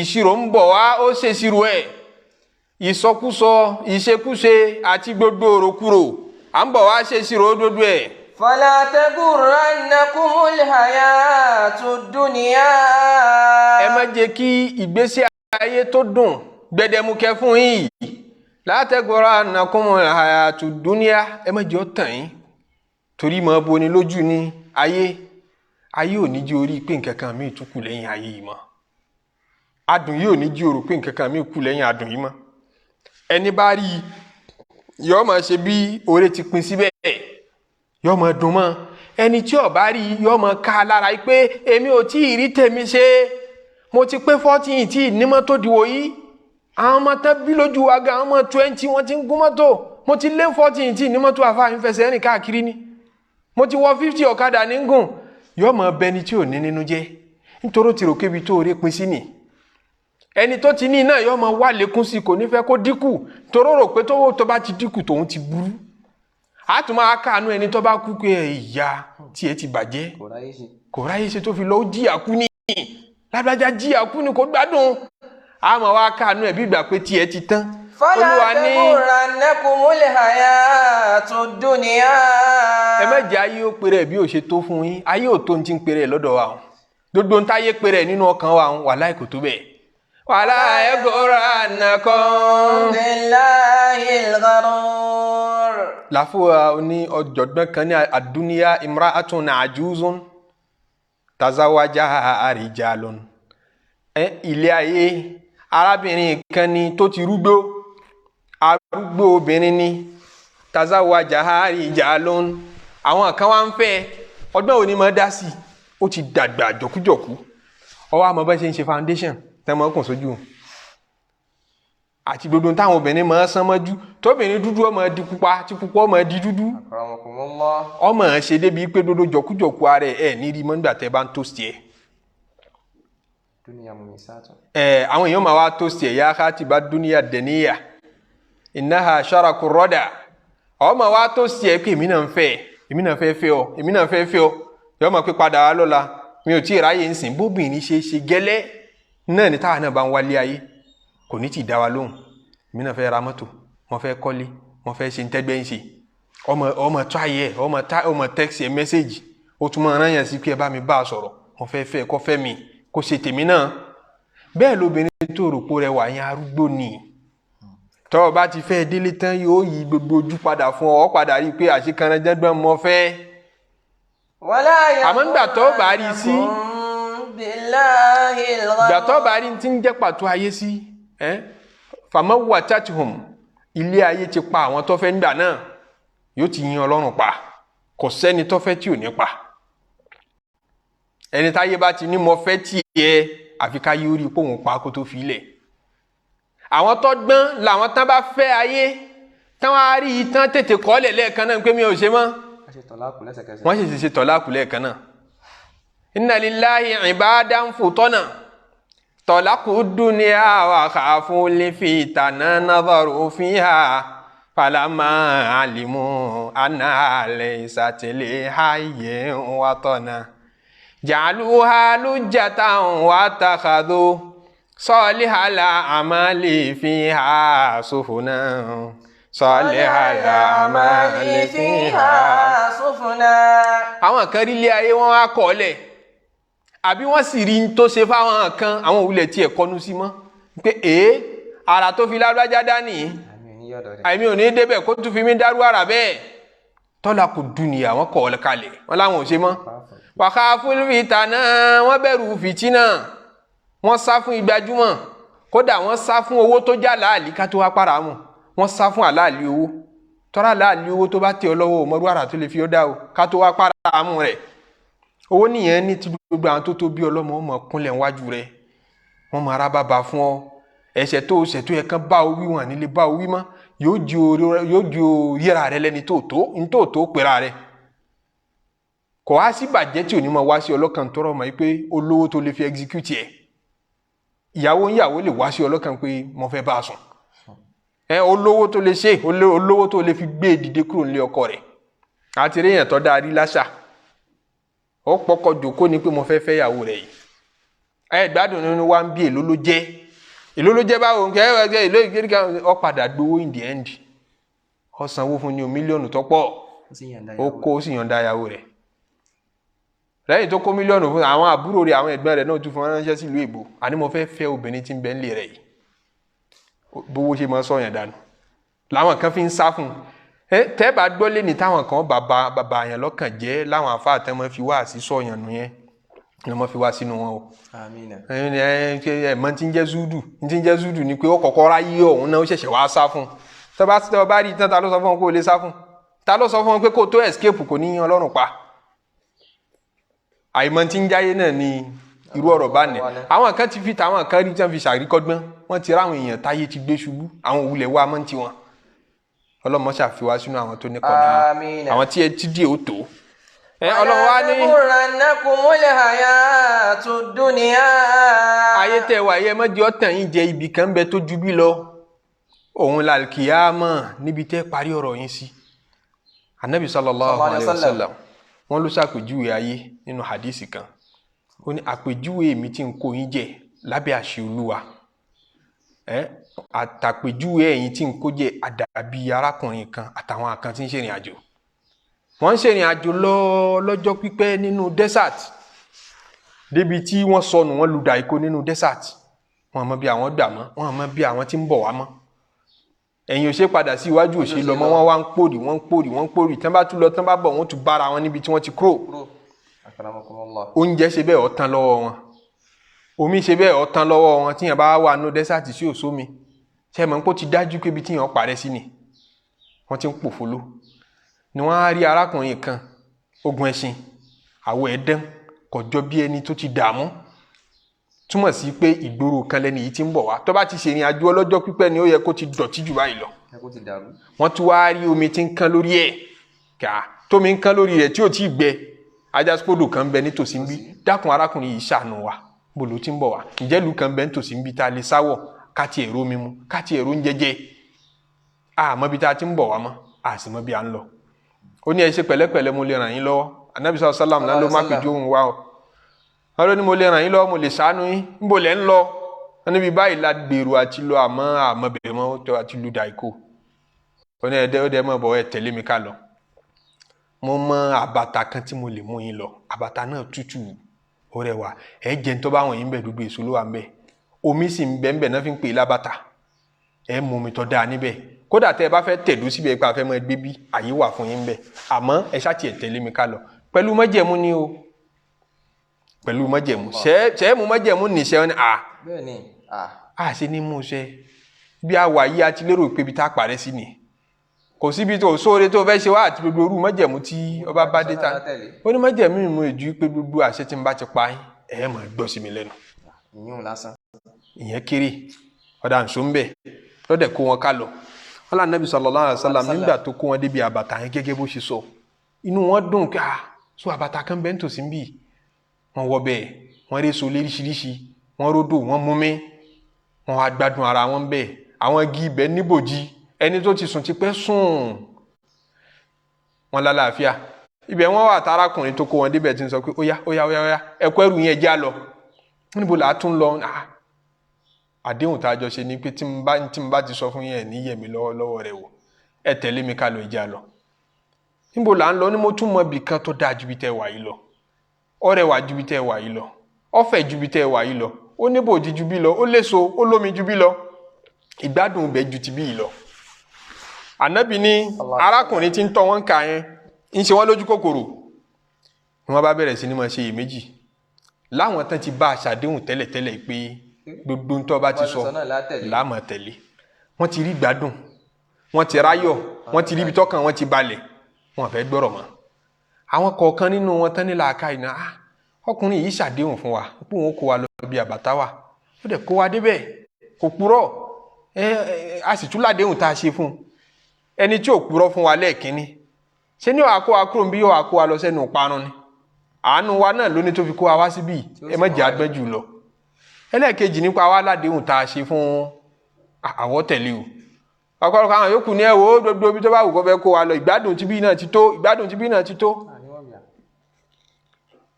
ìṣirò ń bọ̀ wá ó ṣèṣirò ẹ̀ ìsọkúsọ ìṣekúṣe àti gbogbo òròkúrò à ń bọ̀ wá ṣèṣirò gbogbo ẹ̀. fala tagurrannakumul hayatud dunya. ẹ má jẹ́ kí ìgbésí ayé tó dùn gbẹdẹmukẹ fún yín la tagurrannakumul hayatud dunya ẹ má jẹ́ ó tàn yín torí mọ́ boni lójú ní ayé ò ní jí orí pé nǹkan kan míì tún kù lẹ́yìn ayé yìí mọ́ adùn yìí ò ní jí orí pé nǹkan kan míì kù lẹ́yìn adùn yìí mọ́ ẹni bá rí yọ́ máa ṣe bí oore ti pin síbẹ̀ yọ́ máa dùn mọ́ ẹni tí ò bá rí yọ́ máa ká lára pé èmi ò tí ì rí tèmi ṣe mo ti pé 14 tí ní mọ́tò dìwò yìí àwọn ọmọ tán bí lójú wa gan àwọn ọmọ 20 wọ́n ti ń gún mọ́tò mo ti lé 14 tí ní mọ́tò àfáà ń fẹsẹ̀ rìn káàkiri ni mo ti wọ 50 ọ̀kadà ní gùn yọ́ máa bẹni tí ò ní nínú jẹ́ nítorí tí ròkébi tó rí pin sí ni ẹni tó ti ní náà yọ́ máa wà lékún sí kò ní fẹ́ kó dínkù toró rò pé tó bá ti dínkù tòun ti burú a tún máa káànú ẹni tó bá kú pé ìyá tí ẹ ti bàjẹ́ kò ráyé ṣe tó fi lọ jìyà kú ní lágbájá jìyà kú ní kò gbádùn a máa wá káànú ẹ bí ìgbà pé tí ẹ ti tán. fala tagurrannakumul hayatud dunya. ẹ mẹ́jẹ̀ ayé ó pèrè bí ó ṣe tó fún yín ayé ò tó ń ti ń pèrè lọ́dọ̀ wa gbogbo ń táyé pèrè nínú ọkàn wa wàláhì kò tó bẹ́ẹ̀. wala yagurrannakum billahil gharur. láfọwọ́ ní ọ̀jọ̀gbọ́n kan ní ad-dunya imra'atun ajuzun tazawajaha rijalun. Ilé ayé arábìnrin kan ni tó ti rúgbó, arúgbó obìnrin ni, tazawajaha rijalun. Àwọn kan wá ń fẹ́, ọgbọ́n òní mọ́ dá sí, ó ti dàgbà jọ̀kújọ̀kú, ọwọ́ àmọ́ bá ṣe ń ṣe foundation tẹ́mọ́ kùn sójú àti gbogbo táwọn obìnrin máa ń sán mọ́jú, tóbìnrin dúdú ọmọ di pupa, tí pupa ọmọ di dúdú, ọmọ ṣe débi pé dodo jọ̀kújọ̀kú ara ẹ̀ ní rí mọ́ngbà tẹ́ bá ń toast ẹ̀. Àwọn èèyàn máa wá toast ẹ̀ yá ká ti bá dúníyà dẹ̀níyà innaha sharaku rọ́dà, ọmọ wá toast ẹ̀ pé èmi náà fẹ́ fẹ́ ọ, yọ mọ̀ pé padà wá lọ́la mi ò tí ì ráyè ń sìn, bóbìnrin ṣe gẹ́lẹ́ náà ní táwa náà bá ń wálé ayé kò ní ti dá wa lóhùn. Èmi náà fẹ́ ra mọ́tò, mo fẹ́ kọ́lé, mo fẹ́ ṣe ń tẹ́gbẹ́ ń ṣe, ọmọ tó ayé ọmọ text ẹ mẹ́sẹ̀gì, ó tún máa rán yàn sí pé ẹ bá mi bá a sọ̀rọ̀, mo fẹ́ fẹ́ kọ́ fẹ́ mi kó ṣe tèmi náà. Bẹ́ẹ̀ lóbìnrin tó rò pé rẹ wà yẹn arúgbó ni, tọ́ ọ bá ti fẹ́ délé tán yóò yí gbogbo ojú padà fún ọ, padà rí i pé àṣekanranjẹ́gbọ́n mo fẹ́. Àmọ́ nígbà tó bá rí sí, ìgbà tó bá rí tí ń jẹ́ pàtó ayé sí, famawwatatuhum, ilé ayé ti pa àwọn tó fẹ́ nígbà náà, yóò ti yin Ọlọ́run pa, kò sẹ́ni tó fẹ́ tí ò ní pa. Ẹni táyé bá ti ní mo fẹ́ tí ẹ àfi ká yóò rí pé òun pa kó tó fi ilẹ̀. Àwọn tó gbọ́n làwọn tán bá fẹ́ ayé tán wá rí i tán tètè kọ́lẹ̀ lẹ́ẹ̀kan náà pé mi ò ṣe mọ́, wọ́n sì ṣe tọ̀láàkù lẹ́ẹ̀kan náà. Inna lillahi ibadan futana talaku dunya wa khafu li fitana nadharu fiha falamma alimu anna laysat li hayyin watana ja'aluha lujjatan wa takhadhu salihal amali fiha sufuna salihal amali fiha sufuna. Àwọn kan rí ilé ayé wọn wá kọ́lẹ̀, àbí wọ́n sì rí n tó ṣe fáwọn kan, àwọn òwúlẹ̀ tí ẹ̀ kọnu sí mọ́ pé ara tó fi lágbájá dání àìmí ò ní débẹ̀ kó tún fi mí dárú ara bẹ́ẹ̀. Tọ́lá kò dúnìyà wọ́n kọ̀ kalẹ̀, wọ́n láwọn ò ṣe mọ́. Wàhálà fún fìtánà, wọ́n bẹ̀rù fìtínà, wọ́n sá fún ìgbàjúmọ̀, kódà wọ́n sá fún owó tó já láàlì ká tó wá para mọ̀, wọ́n sá fún àláàlì owó. Tọ́lá láàlì owó tó bá tẹ̀ ọ́ lọ́wọ́ mọ́rú ara tó lè fi ọ́ dá o ká tó wá para mọ̀ rẹ̀. Owó nìyẹn ní ti gbogbo àwọn tó bí ọlọ́mọ ọmọ kúnlẹ̀ níwájú rẹ̀, wọ́n máa ra bàbá fún ọ. Ẹ̀ṣẹ̀ tó ṣẹ̀ tó yẹ kán bá o wí wọn nílé bá o wí mọ́, yóò di yẹra rẹ lẹ́ni tó tó pera rẹ̀. Kò wá sí bàjẹ́ tí ò ní máa wá sí ọlọ́kàn tọrọ mọ́ pé olówó tó lè fi execute ẹ̀. Ìyàwó lè wá sí ọlọ́kàn pé mo fẹ́ bá a sùn. Olówó tó lè ṣe, olówó tó lè fi gbé dìde kúrò nílé ọkọ rẹ̀. Àti rí èèyàn tó dáa rí láṣà, ó pọkọ jòkó ni pé mo fẹ́ ìyàwó rẹ̀ yìí. Gbádùn nínú wa ń bí èló ló jẹ́ báwo nǹkan èló ìgbéríkà ọ padà gbowó in the end. Ó sanwó fún ní mílíọ̀nù tó pọ̀, ó kó ó sì yọ̀ǹda ìyàwó rẹ̀. Lẹ́yìn tó kó mílíọ̀nù fún àwọn àbúrò rẹ̀, àwọn ẹ̀gbọ́n rẹ̀ náà tún fún ránṣẹ́ sílùú èbó, àní mo fẹ́ obìnrin tí ń bẹ nílé rẹ̀ yìí. Bówó ṣe máa sọ̀yàn dànù làwọn kan fi ń sá fún. Tẹ́ bá gbọ́ lé ní táwọn kan bàbá àyàn lọ́kàn jẹ́ láwọn àfáà tẹ́ mọ́ fi wá sí sọ̀yàn nù yẹn, ni wọ́n fi wá sínú wọn o. Ẹ̀mọ́ tí ń jẹ́ zúdù ni pé ó kọ́kọ́ ráyé ọ̀hún náà ó ṣẹ̀ṣẹ̀ wá sá fún. Tọ́ bá rí tán ta ló sọ fún wọn kó o lè sá fún? Ta ló sọ fún wọn pé kó o tó escape kò ní yan Ọlọ́run pa? Àìmọ̀ tí ń jáyé náà ni irú ọ̀rọ̀ bá nẹ̀. Àwọn kan ti fi tàwọn kan rí tí wọ́n fi ṣàríkọ́gbọ́n, wọ́n ti ráwọn èèyàn táyé ti gbé ṣubú, àwọn òwúlẹ̀ wá mọ́ ti wọn. Ọlọ́mọ ṣàfiwá sínú àwọn tó ní kọ́ni, àwọn tí ẹ ti dí òótọ́. Ọlọ́run wá ní ayé tẹ́ wà yẹ mọ́jọ́ ọ̀tàn yín jẹ ibì kan bẹ tó ju bí lọ, òun làlkìyámọ̀ níbi tẹ́ parí ọ̀rọ̀ yín sí. Ànábì sallallahu alaihi wasallam wọ́n ló ṣàpèjúwe ayé nínú hadisi kan, ó ní àpèjúwe mi tí ń kó yín jẹ lábẹ́ àṣẹ Olúwa, àtàpèjúwe ẹ̀yin tí ń kó jẹ àdàbí arákùnrin kan àtàwọn kan tí ń ṣèrìn àjò. Wọ́n ń ṣèrìn àjò lọ́jọ́ pípẹ́ nínú desert, débi tí wọ́n sọnù, wọ́n lùdà ikó nínú desert, wọ́n mọ̀ bí àwọn gbà mọ́, wọ́n mọ̀ bí àwọn tí ń bọ̀ wá mọ́. ẹ̀yìn ò ṣe padà sí iwájú ò ṣe lọ mọ́, wọ́n wá ń pòrì tán bá tún lọ tán bá bọ̀ wọ́n tún bára wọn níbi tí wọ́n ti kúrò. Oúnjẹ ṣe bẹ́ẹ̀ ọ̀tán lọ́wọ́ wọn, omi ṣe bẹ́ẹ̀ ọ̀tán lọ́wọ́ wọn. Tíyàn bá wà nínú dẹ́sàtì sí òsómi, ṣe mọ̀ pé ó ti dájú pé ibi tíyàn parẹ́ sí ni wọ́n ti ń pòfoló. Ni wọ́n á rí arákùnrin kan, ogun ẹṣin, àwọ̀ ẹ̀dán, kọjọ́ bí ẹni tó ti dààmú, túmọ̀ sí pé ìgboro kan lẹ́ni yìí ti ń bọ̀ wá. Tó bá ti ṣe ìrìn àjò ọlọ́jọ́ pípẹ́ ni ó yẹ kó ti dọ̀tí jù báyìí lọ. Wọ́n tún wá rí omi tí ń kán lórí ẹ̀, tómi ń kán lórí rẹ̀ tí ò tí ì gbẹ. Ajásípòdò kan bẹ nítòsí ń bí, dákun arákùnrin yìí ṣàánú wa, bó ló ti ń bọ̀ wá, ǹjẹ́ ìlú kan bẹ nítòsí ń bí tá a lè sáwọ̀ káti ẹ̀rọ mímu káti ẹ̀rọ ń jẹjẹ. Àmọ́ bí tá a ti ń bọ̀ wá mọ́, a sì mọ́ bí a ń lọ. Ó ní ẹ ṣe pẹ̀lẹ́pẹ̀lẹ́, mo lè ràn yín lọ́wọ́. Ànábì sallallahu alaihi wasallam náà ló má pèjú òun wá o. Wọ́n ló ní mo lè ràn yín lọ́wọ́, mo lè ṣàánú yín, níbo lẹ́ ń lọ? Wọ́n níbi báyìí la gbèrò àti lọ, àmọ́ bẹ̀rẹ̀ mọ́ tó àti lu dàíkò. Ó ní ẹ̀dẹ́ mọ̀ bọ̀ ẹ tẹ̀lé mi ká lọ. Mo mọ àbàtà kan tí mo lè mú yín lọ. Àbàtà náà tútù, ó rẹwà, ẹ jẹ ń tó bá wọ̀nyí ń bẹ̀, gbogbo èso ló wà ń bẹ̀. Omi sì ń bẹ ń bẹ̀ náà fi ń pè lábàtà. Ẹ mú omi tó dáa níbẹ̀. Kódà tẹ́ ẹ bá fẹ́ tẹ̀dó síbẹ̀ pé a fẹ́ mọ ẹgbẹ́ bí àyè wà fún yín ń bẹ̀. Àmọ́ ẹ ṣáà tiẹ̀ tẹ̀lé mi ká lọ. Pẹ̀lú májẹ̀mú ni o. Pẹ̀lú májẹ̀mú. Ṣé mú májẹ̀mú nìṣẹ́ wọn ni bẹ́ẹ̀ni ṣe ní mú ṣe. Bí a wà yí a ti lérò pé ibi tá a parẹ́ sí ni. Kò síbi tó sóore tó fẹ́ ṣe wá àti gbogbo orú májẹ̀mú tí ọba bá dé ta. Ó ní májẹ̀mú ìmú ìjú pé gbogbo àṣẹ tí ń bá ti pa yín, ẹ máa gbọ́ sí mi lẹ́nu. ìyún lásán. Ìyẹn kéré, ọ̀dà ǹṣó ń bẹ̀, lọ́dẹ̀ kó wọn ká lọ. Wọ́n lá Ànábì sallallahu alaihi wasallam nígbà tó kó wọn débi àbàtà yẹn gẹ́gẹ́ bó ṣe sọ. Inú wọn dùn pé so àbàtà kan bẹ́ nítòsí ń bì. Wọ́n wọ bẹ́ẹ̀, wọ́n rí èso léríṣiríṣi, wọ́n ródò, wọ́n múmi, wọ́n wá gbádùn ara wọn bẹ́ẹ̀. Àwọn igi ibẹ̀ níbòjì, ẹni tó ti sùn ti pẹ́ sùn. Wọ́n lálàáfíà. Ibẹ̀ wọ́n wà tárákùnrin tó kó wọn débẹ̀ tí ń sọ pé ó yá, ẹ kó ẹrù yẹn já lọ. Níbo là á tún lọ? Àdéhùn tá a jọ ṣe ni pé tí n bá ti sọ fún yẹn ní yẹ̀mí lọ́wọ́ rẹ̀ wò, ẹ tẹ̀lé mi ká lọ ìjà lọ. Níbo là ń lọ? Ní mo tún mọ ibì kan tó dáa ju bí tẹ́ wà yìí lọ. Ó rẹwà ju bí tẹ́ wà yìí lọ. Ó fẹ̀ ju bí tẹ́ wà yìí lọ. Ó níbòjì ju bí lọ. Ó léso, ó lómi ju bí lọ. Ìgbádùn ibẹ̀ ju ti bí yìí lọ. Ànábì ní arákùnrin tí ń tọ́ wọn ká yẹn ń ṣe wọ́n lójú kòkòrò. Wọ́n bá bẹ̀rẹ̀ sí ní máa ṣe iyèméjì. Láwọn tán ti bá aṣàdéhùn tẹ́lẹ̀tẹ́lẹ̀ pé gbogbo ń tọ́ bá ti sọ láàmọ̀ tẹ̀lé. Wọ́n ti rí gbádùn, wọ́n ti ráyọ̀, wọ́n ti rí ibi tọ́kàn wọn ti balẹ̀, wọ́n fẹ́ gbọ́rọ̀ mọ́. Àwọn kọ̀ọ̀kan nínú wọn tán ní làákàyè náà, ọkùnrin yìí ṣàdéhùn fún wa pé òun kó wa lọ bí àbàtà wa, ó dẹ̀ kó wa débẹ̀, kò purọ́, a sì tún ládéhùn tá a ṣe fún un. Ẹni tí ò purọ́ fún wa lẹ́ẹ̀kínní, ṣé ní àkó wa kúrò bí yóò àkó wa lọ sẹ́nu ìparun ni? Àánú wa náà ló ní tó fi kó wa wá síbí, ẹ má jẹ́ àgbẹ́ jù lọ. Ẹlẹ́ẹ̀kejì nípa wa ládéhùn tá a ṣe fún àwọ̀ tẹ̀lé o. Ọ̀pọ̀lọpọ̀ àwọn yòókù ní ẹ̀wọ̀ gbogbo ibi tó bá wù kó fẹ́ kó wa lọ, ìgbádùn tí bí náà ti tó.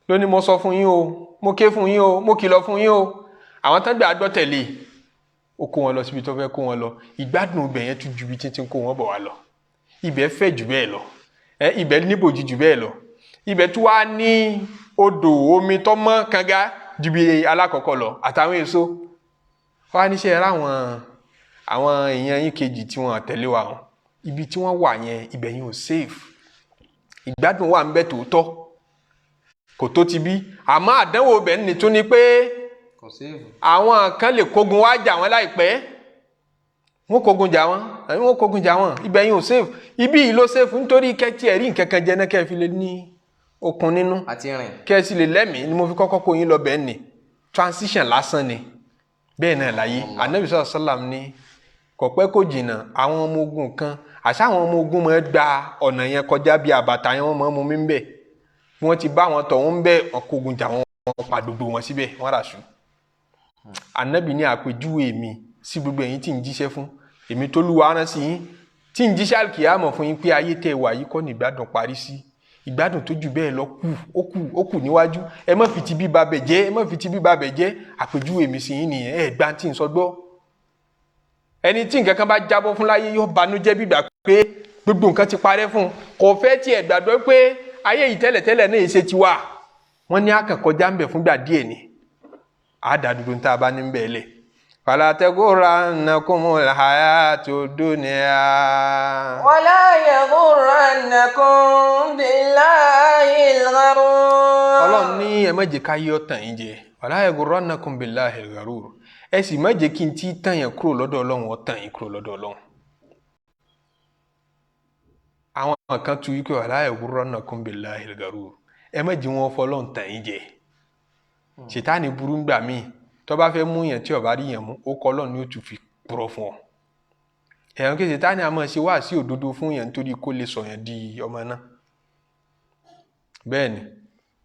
Lóní mo sọ fún yín o, mo ké fún yín o, mo kìlọ̀ fún yín o. Àwọn tán gbé àgbọ́ tẹ̀lé, ó kó wọn lọ síbi tó fẹ́ kó wọn lọ. Ìgbádùn ibẹ̀ yẹn tún ju bí títí kó wọn bọ̀ wá lọ. Ibẹ̀ fẹ̀ jù bẹ́ẹ̀ lọ. Ibẹ̀ níbòjì jù bẹ́ẹ̀ lọ. Ibẹ̀ tún wá ní odò omi tó mọ́ kanga ju bí alákọ̀ọ́kọ́ lọ àtàwọn èso. Wá níṣẹ́ àwọn èèyàn yín kejì tí wọ́n tẹ̀lé wa hàn. Ibi tí wọ́n wà yẹn, ibẹ̀ yẹn ò safe. Ìgbádùn wà ń bẹ tòótọ́. Kò tó ti bí. Àmọ́ àdánwò ibẹ̀ ní tún ni pé àwọn kan lè kógun wá jà wọ́n láìpẹ́. Wọ́n kógun jà wọ́n. Ibẹ̀ yẹn ò safe. Ibi yìí ló safe nítorí kẹ́tì ẹ̀rí nǹkan kan jẹ́ náà kẹ́ fi lè ní okun nínú. Kẹ́ sì lè lẹ́mìí ni mo fi kọ́kọ́ kó yín lọ bẹ́ẹ̀ ni. Transition lásán ni. Bẹ́ẹ̀ náà láyé. Ànábì sallallahu alaihi wasallam ní kò pẹ́ kò jìnnà àwọn ọmọ ogun kan. Àṣà àwọn ọmọ ogun máa gba ọ̀nà yẹn kọjá bí àbàtà yẹn wọ́n máa mú mi ń bẹ̀. Wọ́n ti bá wọn tọ̀ wọ́n bẹ́ẹ̀ wọ́n kógun jà wọ́n pa gbogbo wọn síbẹ̀ wọ́n rà sùn. Ànábì ní àpèjúwe mi sí gbogbo ẹ̀yin tí ń jíṣẹ́ fún. Èmi tó lúwa rán sí yín tí ń jíṣẹ́ àlùkìyámọ̀ fún yín pé ayé tẹ́ wà yìí kọ́ ní ìgbádùn parí sí. Ìgbádùn tó jù bẹ́ẹ̀ lọ ó kù níwájú. Ẹ má fi ti bí ba bẹ̀ jẹ́, àpèjúwe mi sí yín nìyẹn, gbá tí ń sọ gbọ́. Ẹni tí nǹkan kan bá jábọ́ fún láyé yóò banújẹ́ bígbà pé gbogbo nǹkan ti parẹ́ fún un. Kò fẹ́ tiẹ̀ gbàgbọ́ pé ayé yìí tẹ́lẹ̀tẹ́lẹ̀ náà ṣe ti wà. Wọ́n ní àkànkọjá ń bẹ̀ fúngbà díẹ̀ ni. Àdàdúró tá a bá ní ń bẹ̀ lẹ̀. فلا تغرنكم الحياة الدنيا ولا يغرنكم بالله الغرور. Ọlọ́run ní ẹ má jẹ́ ká yọ tàn yín jẹ ولا يغرنكم بالله الغرور ẹ sì má jẹ́ kí n tí tàn yín kúrò lọ́dọ̀ Ọlọ́run ó tàn yín kúrò lọ́dọ̀ Ọlọ́run. àwọn kan tu yí pé ولا يغرنكم بالله الغرور ẹ má jẹ́ wọn fọlọ́run tàn yín jẹ. Ṣètánì burú ń gbà míì tó bá fẹ́ mú yẹn tí ó bá rí yẹn mú ó kọ́ Ọlọ́run ni ó tún fi purọ́ fún ọ. ẹ̀yàn kí Ṣètánì a máa ṣe wá sí òdodo fún yẹn nítorí kó lè sọ yẹn di ọmọ náà. bẹ́ẹ̀ ni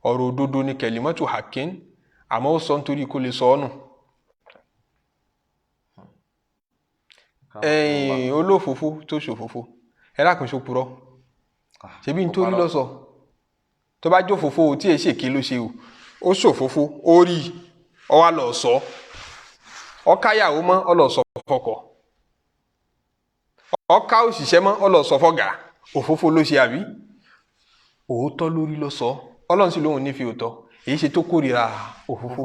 ọ̀rọ̀ òdodo ni kẹ̀límọ́tò hakin àmọ́ ó sọ nítorí kó lè sọ ọ́ nù. olófòfó tó ṣòfófó ẹ lákùn ṣó purọ́ ṣebí nítorí ló sọ tó bá jó fòfó tí èsì èké ló ṣe o ó ṣòfófó ó rí ọ wá lọ sọ ọ káyàwó mọ́ ọ lọ sọ fọ́kọ ọ ká òṣìṣẹ́ mọ́ ọ lọ sọ fọ́gà òfófó ló ṣe àbí òótọ́ lórí ló sọ Ọlọ́run sì lóhun nífi òótọ́ èyí ṣe tó kórìíra òfófó.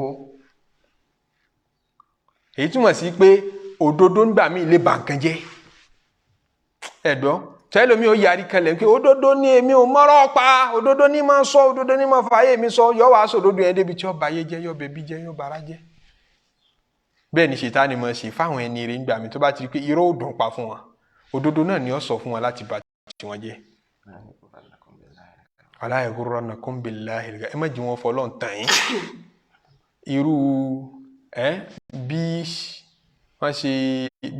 èyí túmọ̀ sí pé òdodo ń gbà mí lè bà nǹkan jẹ́ ẹ̀dọ́ tẹ́lómi ó yarí kalẹ̀ pé òdodo ní èmi ò mọ́rọ́ pa òdodo ní máa sọ òdodo ní máa fààyè mi sọ yọ wàá sòdodo yẹn débi tí ó bayé jẹ́ yọ bẹ̀bí jẹ́ yọ bara jẹ́. bẹ́ẹ̀ ni Ṣètánì máa ṣe fáwọn ẹni rẹ̀ ń gbà mí tó bá ti rí pé irọ́ ò dùn pa fún wọn òdodo náà ni ó sọ fún wọn láti bá tiwọn jẹ́. ولا يغرنكم بالله ẹ má jí wọn fọlọ́n tàn yín. irú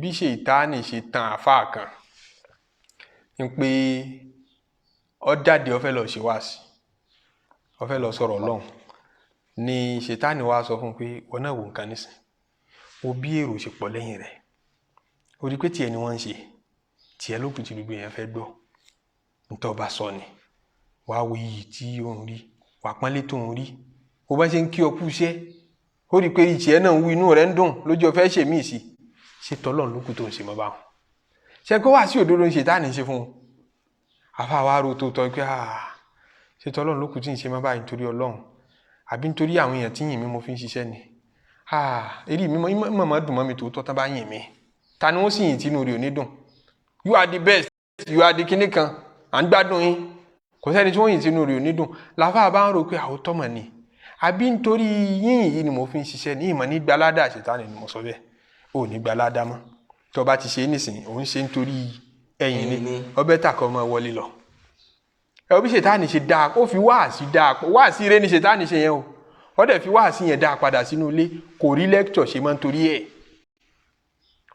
bí Ṣètánì ṣe tan àfáà kan ń pé ó jáde ó fẹ́ lọ ṣe wáàsí ó fẹ́ lọ sọ̀rọ̀ Ọlọ́run ni Ṣètánì wá sọ fún pé wọn náà wò nǹkan nísìn wo bí èrò ṣe pọ̀ lẹ́yìn rẹ̀ ó rí pé tiẹ̀ ni wọ́n ń ṣe tiẹ̀ ló kù tí gbogbo èèyàn fẹ́ gbọ́ nítorí ọba sọ ni wàá wo iyì tí òun rí wàá pọ́nlé tó ń rí bó bá ṣe ń kí ọ kú iṣẹ́ ó rí pé ìtì ẹ náà ń wú inú rẹ̀ ń dùn lójú ọfẹ́ ṣèmí sí ṣe tọ́lọ́run ló kù tó ń ṣe mọ́ báwọn ṣe kó wá sí òdodo ń Ṣètánì ṣe fún un àfa wa ro tó tọ́ pé ṣe tọ́lọ́run ló kù tí ń ṣe mọ́ báyìí nítorí Ọlọ́run àbí nítorí àwọn èèyàn tí yìn mí mo fi ń ṣiṣẹ́ ni èrí mi mọ̀ dùn mọ́ mi tòótọ́ tán bá yìn mí ta ni wọ́n sì yìn tínú rẹ̀ ò ní dùn you are the best you are the kinní kan à ń gbádùn yín kò sẹ́ni tí wọ́n yìn tínú rẹ̀ ò ní dùn làfáà bá ń rò pé àwòtọ́ mọ̀ ni àbí nítorí yìn yìí ni mo fi ń ṣiṣẹ́ ní ìmọ̀ ní gbaládà Ṣètánì ni mo sọ bẹ́ẹ̀ ò ní gbaládà mọ́ tó bá ti ṣe é nísìnyí òun ṣe nítorí ẹ̀yìn ni ọbẹ̀ tàkọ́ mọ́ wọlé lọ ẹ bí Ṣètánì ṣe dáa ó fi wáàsí dáa wáàsí rẹ ni Ṣètánì ṣe yẹn o ó dẹ̀ fi wáàsí yẹn dáa padà sínú ilé kò rí lẹ́kítọ̀ ṣe máa ń torí ẹ̀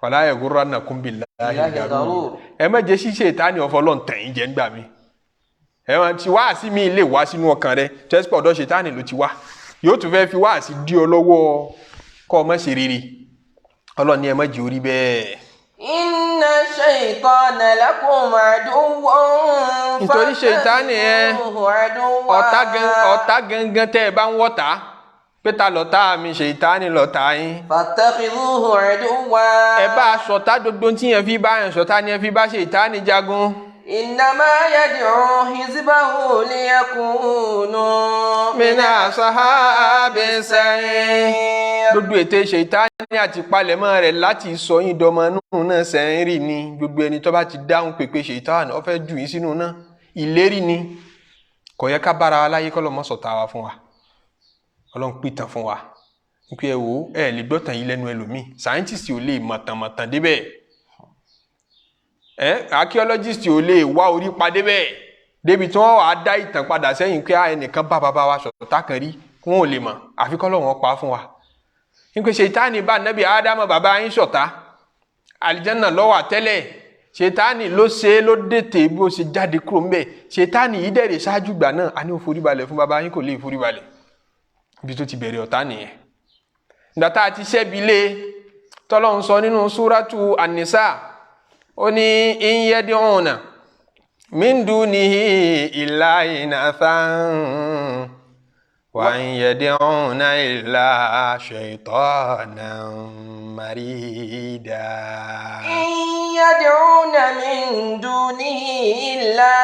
wala yaghurrannakum billahi al-gharur ẹ má jẹ́ sí Ṣètánì ọ̀fọlọ́n tẹ̀yìn jẹ́ ńgbà mi ẹ má ti wáàsí mi lè wá sínú ọkàn rẹ tẹ́sípọ̀ ọ̀dọ̀ Ṣètánì ló ti wá yóò tún fẹ́ fi wáàsí dí ọ lọ́wọ́ kọ́ ọ má ṣe rere Ọlọ́run ní ẹ má jẹ́ orí bẹ́ẹ̀. Inna shaytana lakum aduwwun. nítorí Ṣètánì ọ̀tá gangan tẹ́ ẹ bá ń wọ́ta pé ta lọ̀tá mi Ṣètánì lọ̀tá yín. Fattakhidhuhu aduwwa. ẹ bá a ṣọ̀tá gbogbo tí yẹn fi bá yẹn ṣọ̀tá ni ẹ fi bá Ṣètánì jagun. Innama yad'u hizbahu liyakunu mina ashabi sa'ir. gbogbo ète Ṣètánì àti palẹ̀mọ́ rẹ̀ láti sọ yín dọmọ nínú náà sẹ́ńrì ni gbogbo ẹni tó bá ti dáhùn pèpè Ṣètánì ó fẹ́ jù yín sínú náà ìlérí ni kò yẹ ká bára wa láyé kọ́lọ́ mọ́ sọ̀tá wa fún wa Ọlọ́run pìtàn fún wa nípa ẹ wò ẹ lè gbọ́tàn yín lẹ́nu ẹlòmíì sáyẹ́ntìsì ò lè mọ̀tànmọ̀tàn débẹ̀ archaeologist ò lè wá orí pa débẹ̀ débi tí wọ́n wàá dá ìtàn padà sẹ́yìn pé ẹnìkan bá bàbá wa ṣọ̀tá kan rí kí wọ́n ò lè mọ̀ àfi kọ́lọ́ wọn pa fún wa nípa Ṣètánì bá Nábì Ádámù bàbá yín ṣọ̀tá àlìjánà ló wà tẹ́lẹ̀ Ṣètánì ló ṣe é ló dètè bí ó ṣe jáde kúrò ńbẹ̀ Ṣètánì yìí dẹ̀rẹ̀ ṣáájú gbà náà a ní ó foríbalẹ̀ fún bàbá yín kò lè foríbalẹ̀ ibi tó ti bẹ̀rẹ̀ ọ̀tá nìyẹn ìgbà tá a ti ṣẹ́bi lé tọ́lọ́run sọ nínú súrátù An-Nisa ó ní in yad'una min dunihi illa inathan wa in yad'una illa shaytanan marida. In yad'una min dunihi illa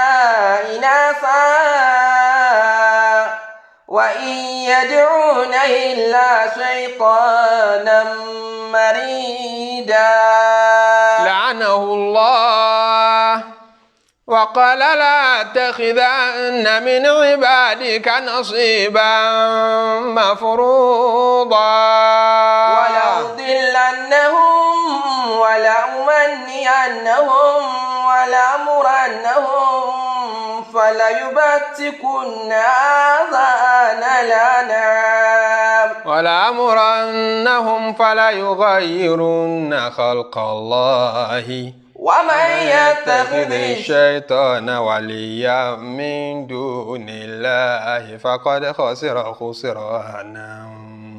inathan وإن يدعون إلا شيطانا مريدا لعنه الله وقال لا تأخذن من عبادك نصيبا مفروضا ولأضلنهم ولأمنينهم ولأمرنهم فليبتكن آذان الأنعام ولأمرنهم فليغيرن خلق الله ومن يتخذ الشيطان وليا من دون الله فقد خسر خسرانا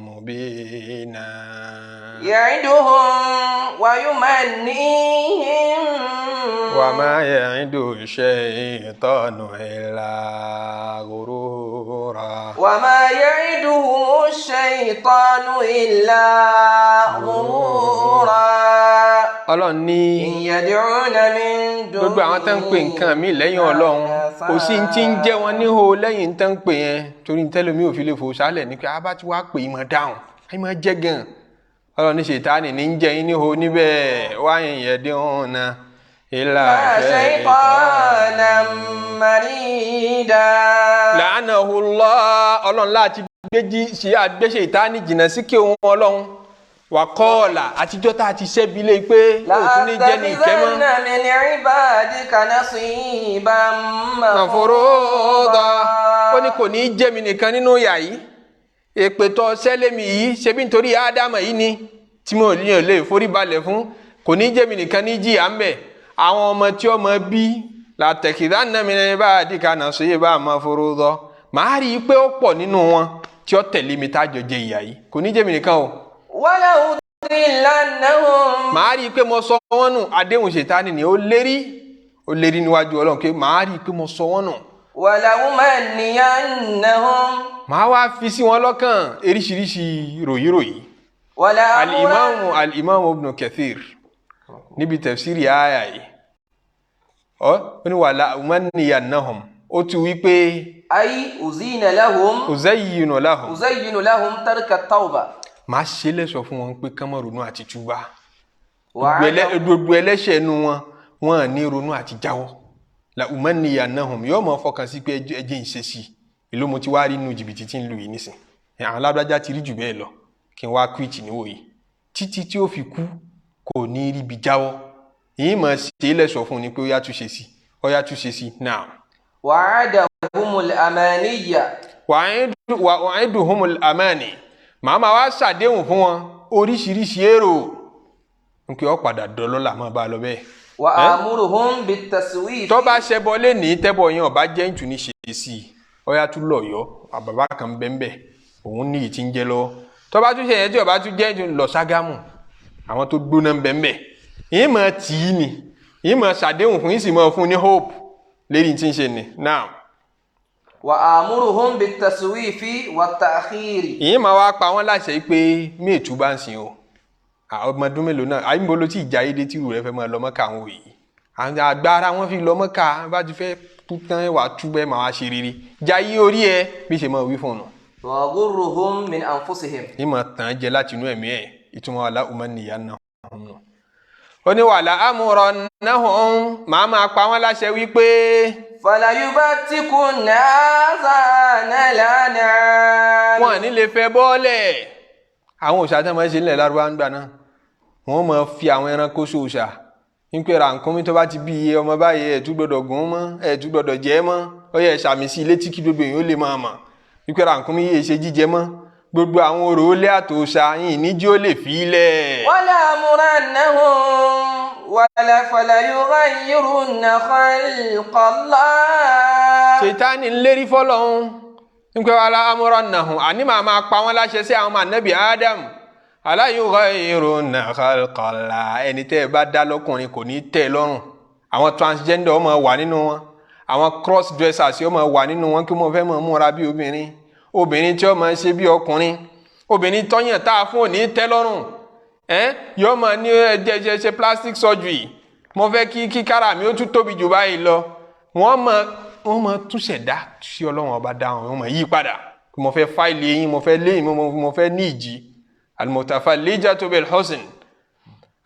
مبينا يعدهم ويمنيهم وما يعد الشيطان إلا غرورا وما يعدهم الشيطان إلا غرورا Ọlọ́run ní gbogbo àwọn tó ń pè nǹkan mi lẹ́yìn Ọlọ́run kò sí tí ń jẹ́ wọn níhò lẹ́yìn tó ń pè yẹn torí tẹ́lómi ò fi lè fò sálẹ̀ ní pé a bá ti wá pè mọ́ dáhùn ẹ máa jẹ́ gan Ọlọ́run ní Ṣètánì ní ń jẹ́ yín níhò níbẹ̀ wáyé yẹn dín òun náà ilà ṣaytaana marida. La'anahullah Ọlọ́run láti gbé Ṣètánì jìnnà sí kí òun Ọlọ́run wà kọ́ọ̀là àtijọ́ tá a ti ṣẹ́bi lé pé òtún ní jẹ́ ní ìkẹ́mọ́. la'attakhidhanna min ibadika nasiban mafruḍa ó ní kò ní í jẹ́ mi nìkan nínú ìyà yìí èpè tó sẹ́lẹ̀mì yìí ṣebí nítorí ádámà yìí ni tí mo lè forí balẹ̀ fún kò ní í jẹ́ mi nìkan ní jìyà ń bẹ̀ àwọn ọmọ tí ọmọ bí la'attakhidhanna min ibadika nasiban mafruḍa màá rí i pé ó pọ̀ nínú wọn tí ó tẹ̀lé mi tájọ jẹ ìyà yìí kò ní í jẹ́ mi nìkan o. wala'udillannahum. màá rí i pé mo sọ wọ́n nù àdéhùn Ṣètánì ni ó lérí níwájú Ọlọ́run pé màá rí i pé mo sọ wọ́n nù. wala'umanniyannahum. màá wá fi sí wọn lọ́kàn eríṣiríṣi ròyìnròyìn. al-Imam Ibn Kathir níbi tafsiri àyà yìí ó ní wala'umanniyannahum ó ti wí pé. ay uzina lahum. uzayyinu lahum tarka tawba. màá ṣe lẹ́sọ̀ fún wọn pé kán má ronú àti túbá gbogbo ẹlẹ́ṣẹ̀ nu wọn ní ronú àti jáwọ́ la umanniyannahum yóò mọ̀ fọkàn sí pé ẹjẹ́ ìṣe sí ìlú mo ti wá rí inú jìbìtì tí ń lu yìí nísìn àwọn alábàjá ti rí jù bẹ́ẹ̀ lọ kí n wá quit níwò yìí títí tí ó fi kú kò ní ríbi jáwọ́ yìí mọ̀ ṣe lẹ́sọ̀ fún ni pé ó yá túnṣe sí náà. wa'adahumul amaniyya. wa'iduhumul amani màmá wa ṣàdéhùn fún wọn oríṣiríṣi èrò nkè ọ padà dọlọ́lá máa bá a lọ bẹ́ẹ̀. wa amuruhum bitaswif. tó bá ṣẹbọ lé ní tẹ́bọ̀ yẹn ọba jẹ́ ìtúní ṣe sí i ọyá tún lọ yọ àbàbà kan bẹ́ẹ̀ òun ní ìtí ń jẹ lọ tó bá tún ṣe yẹn tí ọba tún jẹ́ ìtúní lọ Ṣágámù àwọn tó gbóná bẹ́ẹ̀ yìí máa tì í ni yìí máa ṣàdéhùn fún yìí sì máa fún ní hope lérí tí ń ṣe ni náà. wa amuruhum bitaswifi wa ta'khiri. ìyẹn máa wá pa wọ́n láṣẹ pé méètú bá ń sìn o ọmọdún mélòó náà àyìnbó ló ti ìjà ayédè tí ìrù rẹ fẹ́ máa lọ Mọ́kà àwọn òyì agbára wọn fi lọ Mọ́kà bá ti fẹ́ tán wà túbẹ̀ máa wá ṣe rere jayé orí ẹ bí ṣe máa wí fún un. wa ghurruhum min anfusihim. ìmọ̀ tán jẹ láti inú ẹ̀mí ẹ̀ ìtumọ̀ wala'umanniyannahum. ó ní wala'amurannahum màá máa pa wọ́n láṣẹ wípé. falayubtikunna azanal an'am. wọn ní lè fẹ́ bọ́ọ̀lẹ̀ àwọn òòṣà tí wọ́n máa ń ṣe nílẹ̀ Lárúbáwá ń gbà náà wọ́n máa fi àwọn ẹranko ṣòòṣà ń pè ràkúnmí tó bá ti bí iye ọmọ báyìí ẹ̀ tún gbọdọ̀ gùn mọ́ ẹ̀ tún gbọdọ̀ jẹ mọ́ ó yẹ ṣàmì sí ilé tí kí gbogbo èèyàn ó lè máa mọ̀ wípé ràkúnmí yìí ṣe jíjẹ mọ́ gbogbo àwọn orò olé àtòòṣà yìí níjí ó lè fi í lẹ̀. wala'amurannahum falayughayyirunna khalqallah. Ṣètánì ń lérí fọ́lọ́hún nípa wala'amurannahum àní màá máa pa wọ́n láṣẹ sí àwọn ànábì Ádámù ala yughayyirunna khalqallah ẹni tẹ́ ẹ bá dá lọ́kùnrin kò ní tẹ́ ẹ lọ́rùn àwọn transgender ó máa wà nínú wọn àwọn cross dressers ó máa wà nínú wọn kí wọ́n fẹ́ máa múra bí obìnrin tí ó máa ṣe bí ọkùnrin obìnrin tọ́yàn tá a fún òní tẹ́ lọ́rùn yóò máa ní ṣe plastic surgery mo fẹ́ kí kára mi ó tún tóbi jù báyìí lọ wọ́n máa tún ṣẹ̀dá sí Ọlọ́run ọba dáhùn wọ́n máa yí padà. mo fẹ́ fáìlì yín mo fẹ́ lé mo fẹ́ ní ìjì al-mutafallijatu bil husn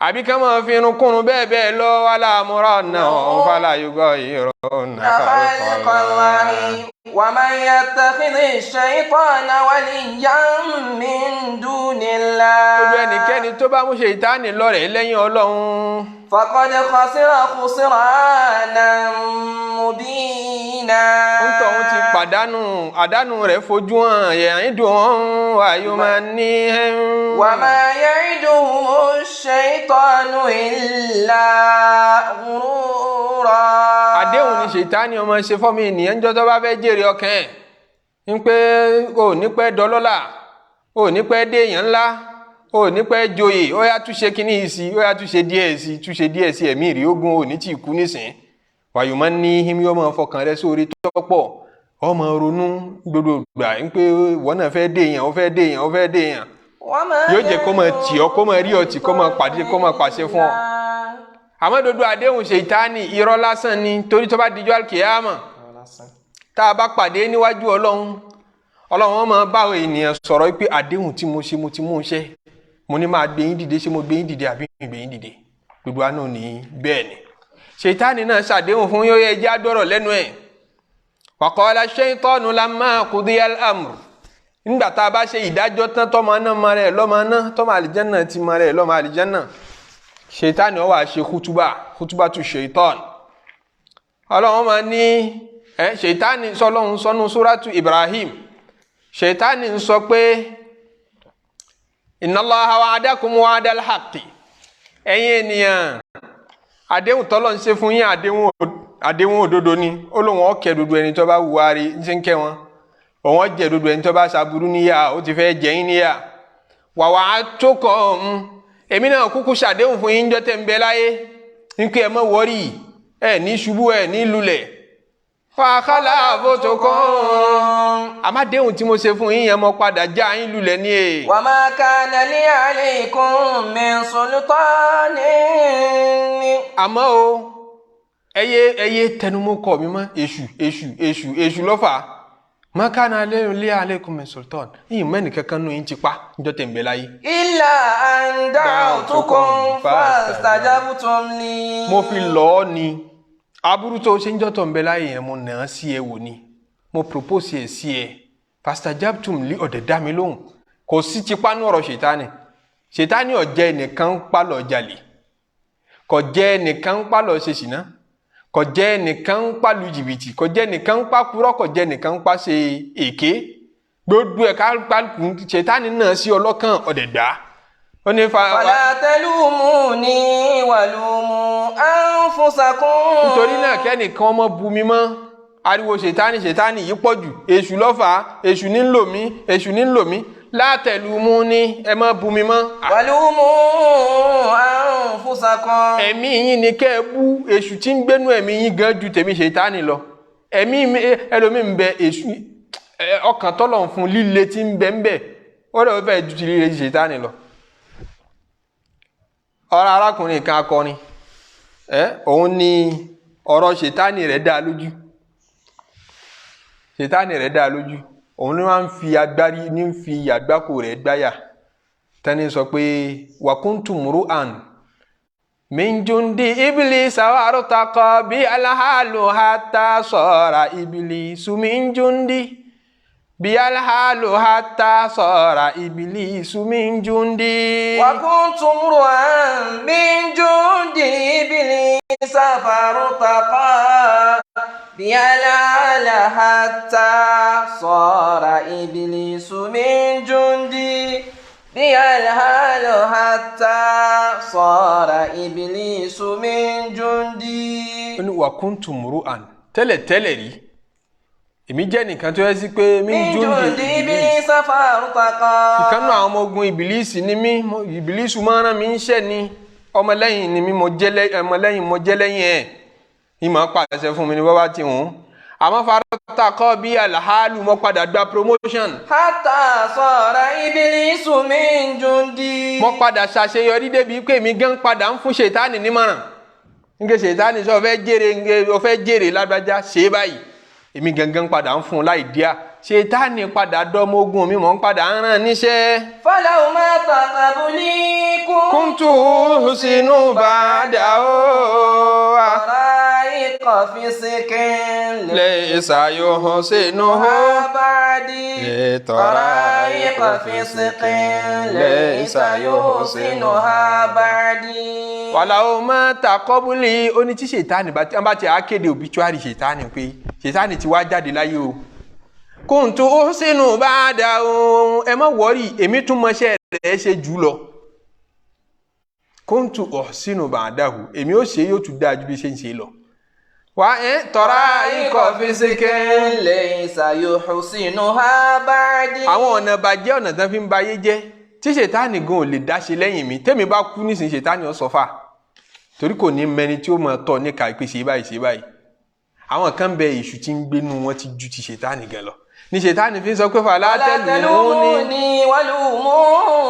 àbí ká máa fi irun kúrun bẹ́ẹ̀ lọ wala muranna fala yughayyirunna khalqallahi wa man yattakhidhi shaytana waliyyan min dunillah. gbogbo ẹnikẹ́ni tó bá mú Ṣẹ̀tánì lọ́rẹ̀ẹ́ lẹ́yìn Ọlọ́run faqad khasira khusranan mubina. ń tọ̀hún ti pàdánù àdánù rẹ̀ fojú hàn ya'iduhum wa yumannihim. wa ma ya'iduhumu shaytanu illa ghurura. àdéhùn ni Ṣẹ̀tánì ọmọ ṣe fọ́mọ ènìyàn ń jọ́ tó bá fẹ́ jèrè ọkàn ẹ̀ ń pé o ní pẹ́ dọlọ́lá o ní pẹ́ déèyàn ńlá o ní pẹ́ joyè ó yá túnṣe kíní yìí sí ó yá túnṣe díẹ̀ sí ẹ̀mí rí ogun ò ní tí kú nísìn wàyùmọ́ ní him yóò máa fọkàn rẹ sórí tọ́pọ̀ ọmọ ronú gbogbo gbà ń pé wọ́n náà fẹ́ déèyàn ó fẹ́ déèyàn yóò jẹ́ kó máa tì ọ́ kó máa rí ọtí kó máa pàdé kó máa pàṣẹ fún ọ. àmọ́ dodo àdéhùn Ṣẹ̀tánì irọ́ lásán ni torí tó bá dijọ́ àlùkìyámà tá a bá pàdé níwájú Ọlọ́run wọn máa bá ènìyàn sọ̀rọ̀ pé àdéhùn tí mo ṣe mo ti mú un ṣẹ mo ní máa gbé yín dìde ṣé mo gbé yín dìde àbí mi gbé yín dìde gbogbo àná ní bẹ́ẹ̀ ni Ṣẹ̀tánì náà ṣàdéhùn fún yóò yẹ jẹ́ àdọ́rọ̀ lẹ́nu ẹ̀ wa qala ash-shaytanu lamma qudiya al-amr nígbà tá a bá ṣe ìdájọ́ tán tọ́mọ náà mọ rẹ̀ lọ́mọ náà tọ́mọ àlìjánà ti mọ rẹ̀ lọ́mọ àlìjánà Ṣẹ̀tánì ó wá ṣe khutubatu shaytan Ọlọ́run máa ní Ṣẹ̀tánì sọlọ́run sọnù suratu Ibrahim Ṣẹ̀tánì ń sọ pé inna Allaha wa'adakum wa'dal haqqi ẹ̀yin ènìyàn àdéhùn tọ́lọ́ ń ṣe fún yín àdéhùn òdodo ni ó lóun ọ̀kẹ́ dodo ẹni tó bá wùwá rí ń ṣe ń kẹ́ wọn òun jẹ́ dodo ẹni tó bá ṣàbùrú níyà ó ti fẹ́ jẹ́ yín níyà wa wa'adtukum èmi náà kúkú ṣàdéhùn fún yín jọ́ tẹ̀ ń bẹ láyé ń pé ẹ má wọ́rì ẹ ní ṣubú ẹ ní lulẹ̀ fàkàlà àbótókàn àmàdéhùn tí mo ṣe fún yín yẹn mo padà já yín lulẹ̀ ní e. wa ma kana li alaykum min sultanin. àmọ́ o ẹyẹ tẹnumọ́ kọ mi mọ́ èṣù lọ́fà ma kana li alaykum min sultan yìí mẹ́ni kankan nù yín ti pa níjọ́ tẹ̀ ń bẹ láyé. illa an da'utukum fastajabtum li. mo fi lọ́ọ́ ni aburú tó ṣe ń jọ́tọ̀ ń bẹ láyé yẹn mo nà á sí ẹ wò ni mo propose ẹ sí ẹ fastajabtum li ọ̀dẹ̀ dá mi lóhùn kò sí tipa ní ọ̀rọ̀ Ṣẹ̀tánì ọ̀jẹ́ ẹnìkan ń pa lọ jalè kò jẹ́ ẹnìkan ń pa lọ ṣe ṣìná kò jẹ́ ẹnìkan ń pa lu jìbìtì kò jẹ́ ẹnìkan ń pa purọ́ kò jẹ́ ẹnìkan ń pa ṣe èké gbogbo ẹ̀ ká Ṣẹ̀tánì náà sí ọlọ́kàn ọ̀dẹ̀ gbà ó ní fala talumuni walumu anfusakum. nítorí náà kẹ́nìkan ọmọ bu mi mọ́ ariwo Ṣẹ̀tánì yìí pọ̀ jù èṣù lọ́fà èṣù ní ń lò mí la talumuni ẹ má bu mi mọ́. walumu anfusakum. ẹ̀mí yín ni kẹ́ ẹ bú èṣù tí ń gbénú ẹ̀mí yín gan ju tèmi Ṣẹ̀tánì lọ ẹ̀mí ẹlòmíì ń bẹ èṣù ọkàn tọ́lọ̀ fún líle tí ń bẹ ó lè fẹ́ ju ti líle Ṣẹ̀tánì lọ. ọ̀rọ̀ arákùnrin kan akọrin òun ni ọ̀rọ̀ Ṣẹ̀tánì rẹ̀ dá lójú òun ni wọ́n fi agbárí ní fi àgbákò rẹ̀ gbáyà tani sọ pé wa kuntu mru'an min jundi iblisa wartaqa bi alhalu hatta sara iblisu min jundi bi alhalu hatta sara iblisu min jundi. wa kuntu mru'an min jundi iblisa wartaqa bi alhalu hatta sara iblisu min jundi. bi alhalu hatta sara iblisu min jundi. wa kuntu mru'an tẹ́lẹ̀ rí èmi jẹ́ nìkan tó yẹ sí pé mi júndì Ìbílísì fartaqa. ìkànnù àwọn ọmọ ogun ìbílísì ni mí ìbílísì máa rán mi iṣẹ́ ni ọmọlẹ́yìn ni mí mo jẹ́ lẹ́yìn ẹ̀ ìmọ̀ pàṣẹ fún mi ní bọ́bá ti hùn àmọ́ fartaqa bí alhalu mo padà gba promotion. hatta sara Ìbílísù min jundi. mo padà ṣàṣeyọrí débi pé mi gan padà ń fún Ṣẹ̀tánì nímọ̀ràn nígbà Ṣẹ̀tánì sọ ọ fẹ́ jèrè lágbájá ṣe báyìí èmi gangan padà ń fún un láì díà ṣètánì padà dọ́mọ ogun mi mò ń padà ń rán níṣẹ́. فلوما تقبلي kúntù sínú bàdà ó طرائق فسق lè ṣàyò sínú بعدي طرائق فسق ليس يحسنها بعدي. wàláwò má ta kọ́bùlì ó ní tí ṣètánì bá ti akéde obituary ṣètánì pé ṣètánì ti wá jáde láyé o kóńtù ó sínú bá dà o ẹ má wọ́rì èmi tún mọṣẹ́ rẹ̀ ṣe jù lọ kóńtù ó sínú bá dà o èmi ó ṣe yóò tún dáa ju bí ṣe ń ṣe lọ. wà á tọ́ra ikọ̀ fisikẹ́ ليس يحسنها بعدي. àwọn ọ̀nà bàjẹ́ ọ̀nà tán fi ń bayé jẹ́ tí ṣètánì gan ò lè dá ṣe lẹ́yìn mi tẹ́mi bá kú nísìnyí ṣètánì ó sọ́fà torí kò ní mẹni tí ó mọ̀ tọ́ níka ìpè ṣe báyìí ṣe báyìí àwọn kan bẹ èṣù tí ń gbénu wọn ti ju ti ṣètánì gan lọ ní ṣètánì fi ń sọ pé fàlà tẹlumuni walumu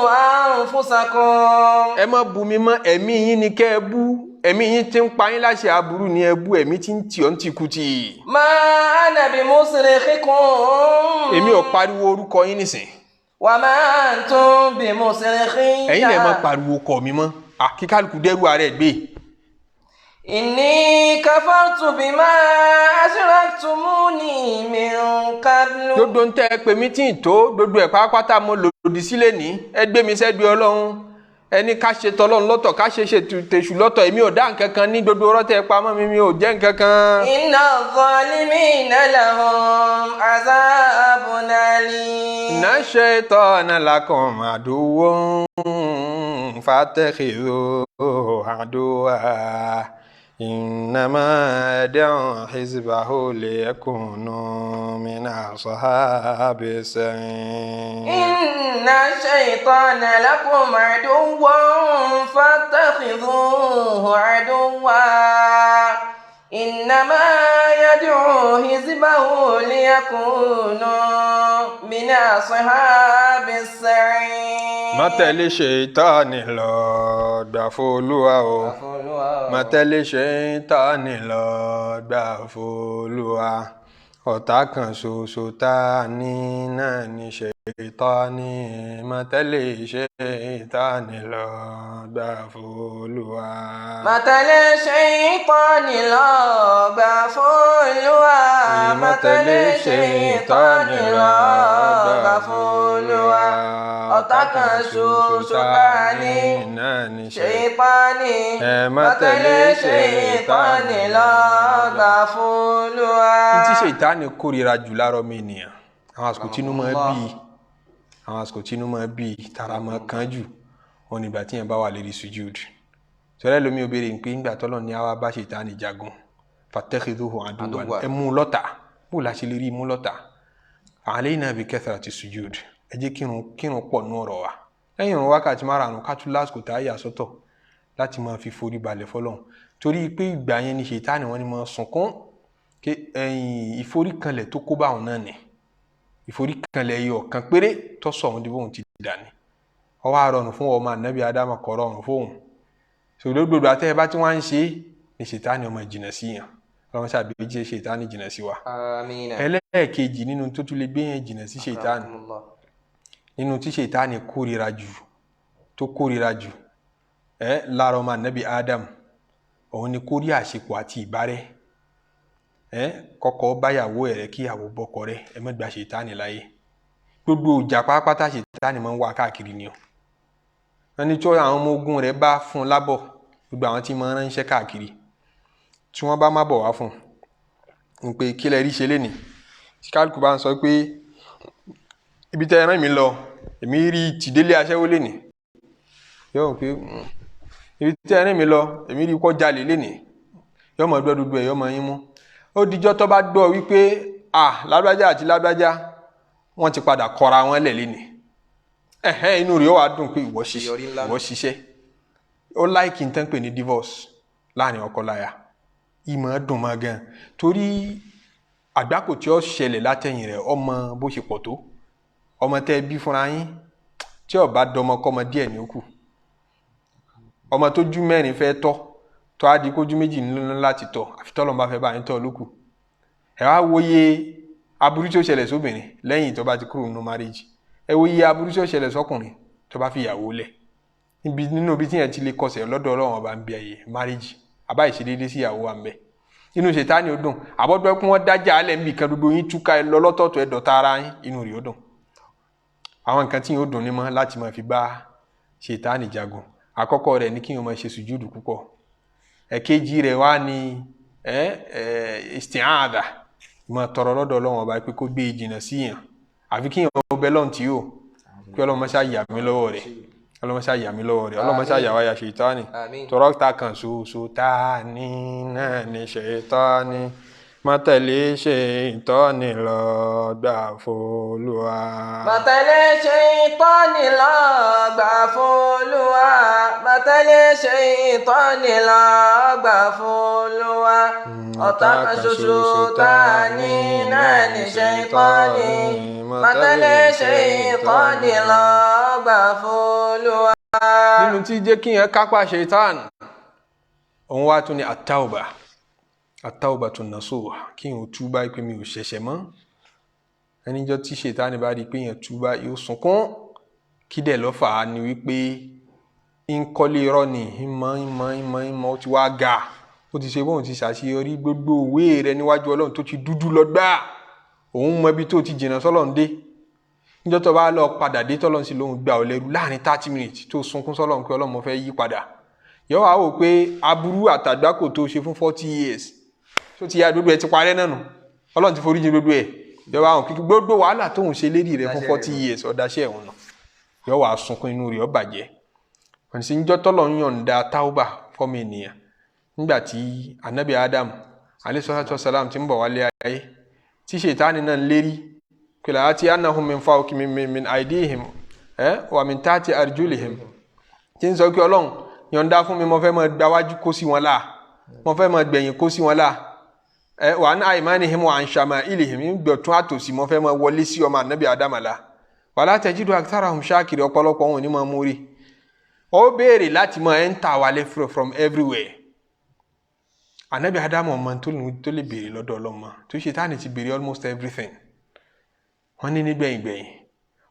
anfusakum. ẹ má bu mi mọ́ ẹ̀mí yín ni kẹ́ ẹ bú ẹ̀mí yín tí ń pa yín láṣẹ aburú ni ẹ bú ẹ̀mí tí ń tì ọ́ ń tì kùtì. ma ana bi musrikhikum. èmi ò pariwo orúkọ yín nísìn. wa ma antum bi musrikhiya. ẹ̀yin lè má pariwo kọ mi mọ́ kíkálukú dẹ́rù ara ẹ̀ gbé. inni kafartu bima ashraktumuni min qablu. dodo ń tẹ́ ẹ pé mi tí ì tó dodo ẹ̀ pátápátá mo lòdì sílẹ̀ ní ẹ gbé mi sẹ́gbẹ́ ọlọ́run ẹni ká ṣe tọlọ́run lọ́tọ̀ ká ṣe tèṣù lọ́tọ̀ èmi ò dá nǹkan kan ní dodo rọ́tẹ̀ pamọ́ mi ò jẹ́ nǹkan kan. inna zalimina lahum azabun alim. inna shaytana lakum aduwwun fattakhidhuhu aduwwa innama yad'u hizbahu liyakunu min ashabis sa'ir. inna shaytana lakum aduwwun fattakhidhuhu aduwwa innama yad'u hizbahu liyakunu min ashabis sa'ir. má tẹ̀lé ṣètánì lọ gbà f'Olúwa o má tẹ̀lé ṣètánì lọ gbà f'Olúwa ọ̀tá kan ṣoṣo tá a ní náà ní ṣètánì má tẹ̀lé ṣètánì lọ gbà f'Olúwa. má tẹ̀lé ṣètánì lọ gbà f'Olúwa. má tẹ̀lé ṣètánì lọ gbà f'Olúwa. ọ̀tá kan ṣoṣo tá a ní náà ní ṣètánì má tẹ̀lé ṣètánì lọ gbà f'Olúwa. tí ṣètánì kórìíra jù láàárọ̀ mi ènìyàn àwọn àsìkò tínú máa bí àwọn àsìkò tínú máa bí tara máa kán jù wọn nígbà tí yẹn bá wà lérí sujud sọ̀rọ̀ lómi obìnrin pé ńgbà tọ́lọ̀ ní àwa bá ṣètánì jagun fattakhidhuhu aduwwan ẹ mú lọ́tà bó la ṣe lè rí mú lọ́tà alayna bi kathrati sujud ẹ jẹ́ kírun pọ̀ nú ọ̀rọ̀ wa lẹ́yìn ìrun wákàtí márùn-ún ká tún lásìkò tá a yà sọ́tọ̀ láti máa fi forí balẹ̀ fọlọ́run torí pé ìgbà yẹn ni ṣètánì wọn ni máa sunkún kí ìforíkanlẹ̀ tó kó bá òun náà ni ìforíkanlẹ̀ ẹyọ kan péré tó sọ òun di bóun ti dání ọwọ́ àrọ̀rùn fún ọmọ ànábì ádámà kọ̀ rọrùn fóun ṣòro gbogbo àtẹ́ bá tí wọ́n ń ṣe ni ṣètánì ọmọ ìjìnà sí yàn ọlọ́run ṣàbí jẹ́ ṣètánì jìnà sí wa. àmín. ẹlẹ́ẹ̀kejì nínú tó tún lè gbé yẹn jìnà sí ṣètánì nínú tí ṣètánì kórìíra jù tó kórìíra jù lára ọmọ ànábì ádámù òun ni kórí àṣepọ̀ àti ìbárẹ́ kọ́kọ́ báyàwó rẹ̀ kíyàwó bọ́kọ rẹ̀ ẹ má gba ṣètánì láyé gbogbo ìjà pátápátá ṣètánì máa ń wá káàkiri ni o wọn ní tí àwọn ọmọ ogun rẹ̀ bá fún un lábọ̀ gbogbo àwọn tí máa ń ránṣẹ́ káàkiri tí wọ́n bá má bọ̀ wá fún un pé kí lẹ rí ṣe lénìí kálukú bá ń sọ pé ibi tẹ́ ẹ rán mi lọ èmi rí tìdélé aṣẹ́wó lénìí yóò pé ibi tẹ́ ẹ rán mi lọ èmi rí kọ́ jalè lénìí yóò mọ̀ gbọ́ dúdú ẹ̀ yóò mọ̀ yín mú ó dijọ́ tó bá gbọ́ wípé lágbájá àti lágbájá wọ́n ti padà kọra wọn lẹ̀ lénìí inú rẹ̀ ó wá dùn pé ìwọ ṣiṣẹ́ ó láìkí n tán pè ní divorce láàrin ọkọ láya ìmọ̀ dùn mọ́ gan torí àgbákò tí ó ṣẹlẹ̀ látẹ̀yìn rẹ̀ ọmọ bó ṣe pọ̀ tó ọmọ tẹ́ bí fúnra yín tí ó bá dọmọ kọ́mọ díẹ̀ ní ó kù ọmọ tó jú mẹ́rin fẹ́ tọ́ tó á di kójú méjì nínú láti tọ̀ àfi tọ́lọ́run bá fẹ́ bá yín tọ́ lókù ẹ wá wòye aburú tí ó ṣẹlẹ̀ sóbìnrin lẹ́yìn tó bá ti kúrò nínú marriage ẹ wo iye aburú tí ó ṣẹlẹ̀ sọ́kùnrin tó bá fi ìyàwó lẹ̀ nínú ibi tí yẹn ti lè kọsẹ̀ lọ́dọ̀ Ọlọ́run ọba ń bí ẹyẹ marriage àbá ìṣedéédé sí ìyàwó wa ń bẹ inú Ṣẹ̀tánì ó dùn àbọ̀dọ̀ pé wọ́n dájà alẹ́ níbi kan gbogbo yín túká ẹ lọ lọ́tọ̀ọ̀tọ̀ ẹ dọ̀tá ara yín inú rẹ̀ ó dùn àwọn nǹkan tí yín ó dùn ní mọ́ láti máa fi bá Ṣẹ̀tánì jagun àkọ́kọ́ rẹ̀ ní kí yín máa ṣe sùjúdù púpọ̀ ẹ̀kejì rẹ̀ wá ní isti'adha máa tọrọ lọ́dọ̀ Ọlọ́run ọba pé kó gbé jìnnà sí yàn àfi kí yín ó bẹ lọ́n tí yóò kí Ọlọ́run máa ṣàyà mí lọ́wọ́ rẹ̀ Ọlọ́run máa ṣàyà mí lọ́wọ́ rẹ̀ Ọlọ́run máa ṣàyà wáyà Ṣẹ̀tánì tọrọ ta kan ṣoṣo tá ní náà ní Ṣẹ̀tánì má tẹ̀lé Ṣẹ̀tánì lọ gbà f'Olúwa. Má tẹ̀lé Ṣẹ̀tánì lọ gbà f'Olúwa. Má tẹ̀lé Ṣẹ̀tánì lọ gbà f'Olúwa. Ọ̀tá kan ṣoṣo tá ní náà ní Ṣẹ̀tánì. Má tẹ̀lé Ṣẹ̀tánì lọ gbà f'Olúwa. Nínú tí jẹ́ kí yẹn kápá Ṣẹ̀tánì òun wá tún ní at-tawbatu nasuha kí yẹn ò túbá pé mi ò ṣẹ̀ṣẹ̀ mọ́ ẹníjọ́ tí Ṣẹ̀tánì bá rí pé yẹn túbá yóò sunkún kí dẹ̀ lọ́fà á ni wípé ń kọ́lé irọ́ ni ìmọ̀ ó ti wá ga ó ti ṣe bóun ti ṣàṣeyọrí gbogbo òwe rẹ̀ níwájú Ọlọ́run tó ti dúdú lọ́gbà òun mọ ibi tó ti jìnnà sọ́lọ́run dé níjọ́ tó bá lọ padà dé tọ́lọ́run sí lóhun gbà ọ́ lẹ́rú láàrin 30 minutes tó sunkún sọ́lọ́run pé Ọlọ́run mo fẹ́ yí padà yọ wá wò pé aburú àtàgbákò tó ṣe fún 40 years tó ti ya gbogbo ẹ ti parẹ́ náà nù Ọlọ́run ti foríjì gbogbo ẹ yọ wá hàn kí gbogbo wàhálà tóun ṣe lérí rẹ̀ fún 40 years ọ̀dáṣẹ́ ẹ̀hún nà yọ wá sunkún inú rẹ̀ ó bàjẹ́ wọ́n sì níjọ́ tọ́lọ́run yọ̀ǹda tauba fọ́mọ ènìyàn nígbà tí anabi Adam alayhi salatu wassalam ti ń bọ̀ wálé ayé tí Ṣẹ̀tánì náà lérí kìlà àti annahum min fawqi min aydihim wa min tahti arjulihim tí ń sọ pé Ọlọ́run yọ̀ǹda fún mi mo fẹ́ máa gbáwájú kó sí wọn láà mo fẹ́ máa gbẹ̀yìn kó sí wọn láà wa an aymanihim wa an shama'ilihim gbọ̀tún àtòsí mo fẹ́ máa wọlé sí ọmọ anabi Adam lá wala tajidu aktharahum shakiri ọ̀pọ̀lọpọ̀ wọn ní máa múrí ó béèrè láti máa enter wálé from everywhere anabi Adam ọmọ tó lè béèrè lọ́dọ̀ Ọlọ́run tó Ṣẹ̀tánì ti béèrè almost everything wọ́n ní nígbẹ̀yìngbẹ̀yìn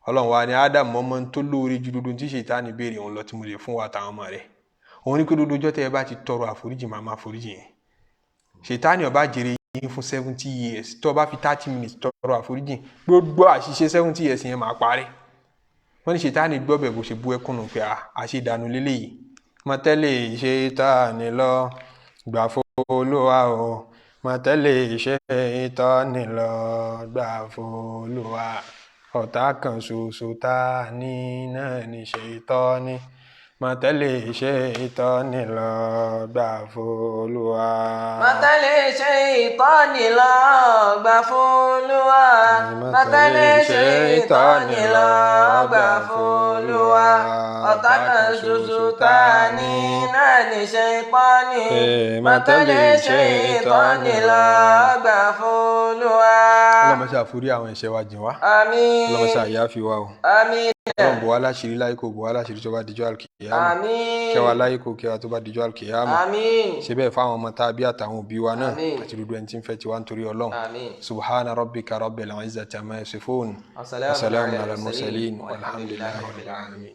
Ọlọ́run wa ni Adam ọmọ tó lóore ju dúdú tí Ṣẹ̀tánì béèrè òun lọ tí mo lè fún wa àtàwọn ọmọ rẹ̀ òun ní pé dúdú ọjọ́ tẹ́ ẹ bá ti tọrọ àforíjì máa foríjì yẹn Ṣẹ̀tánì ó bá jèrè yín fún 70 years tó bá fi 30 minutes tọrọ àforíjì gbogbo àṣìṣe 70 years yẹn máa parẹ́ wọ́n ní Ṣẹ̀tánì gbọ́ bẹ̀ bó ṣe bú ẹkún nù pé àṣìdànù lélẹ́yìí má tẹ̀lé Ṣẹ̀tánì lọ gbà f'Olúwa o má tẹ̀lé Ṣẹ̀tánì lọ gbà f'Olúwa ọ̀tá kan ṣoṣo tá ní náà ní Ṣẹ̀tánì má tẹ̀lé Ṣẹ̀tánì lọ gbà f'Olúwa. Má tẹ̀lé Ṣẹ̀tánì lọ gbà f'Olúwa. Má tẹ̀lé Ṣẹ̀tánì lọ gbà f'Olúwa. ọ̀tá kan ṣoṣo tá ní náà ní Ṣẹ̀tánì. Má tẹ̀lé Ṣẹ̀tánì lọ gbà f'Olúwa. Ọlọ́run máa ṣàforí àwọn ẹ̀ṣẹ̀ wa jìn wá. Àmín. Ọlọ́run máa ṣàyáfi wa o. Àmín. Ọlọ́run bò wá láṣìírí láyé kò bò wá láṣìírí tó bá dijọ́ àlùkìyámà. Àmín. Kẹ́ wa láyé kò kẹ́ wa tó bá dijọ́ àlùkìyámà. Àmín. Ṣe bẹ́ẹ̀ fáwọn ọmọ tá a bí àtàwọn òbí wa náà Àmín. àti gbogbo ẹni tí ń fẹ́ tiwa nítorí Ọlọ́run. Àmín. Subhana rabbika rabbil izzati amma yasifun. Wa salamun ala al-mursalin walhamdulillahi rabbil alamin.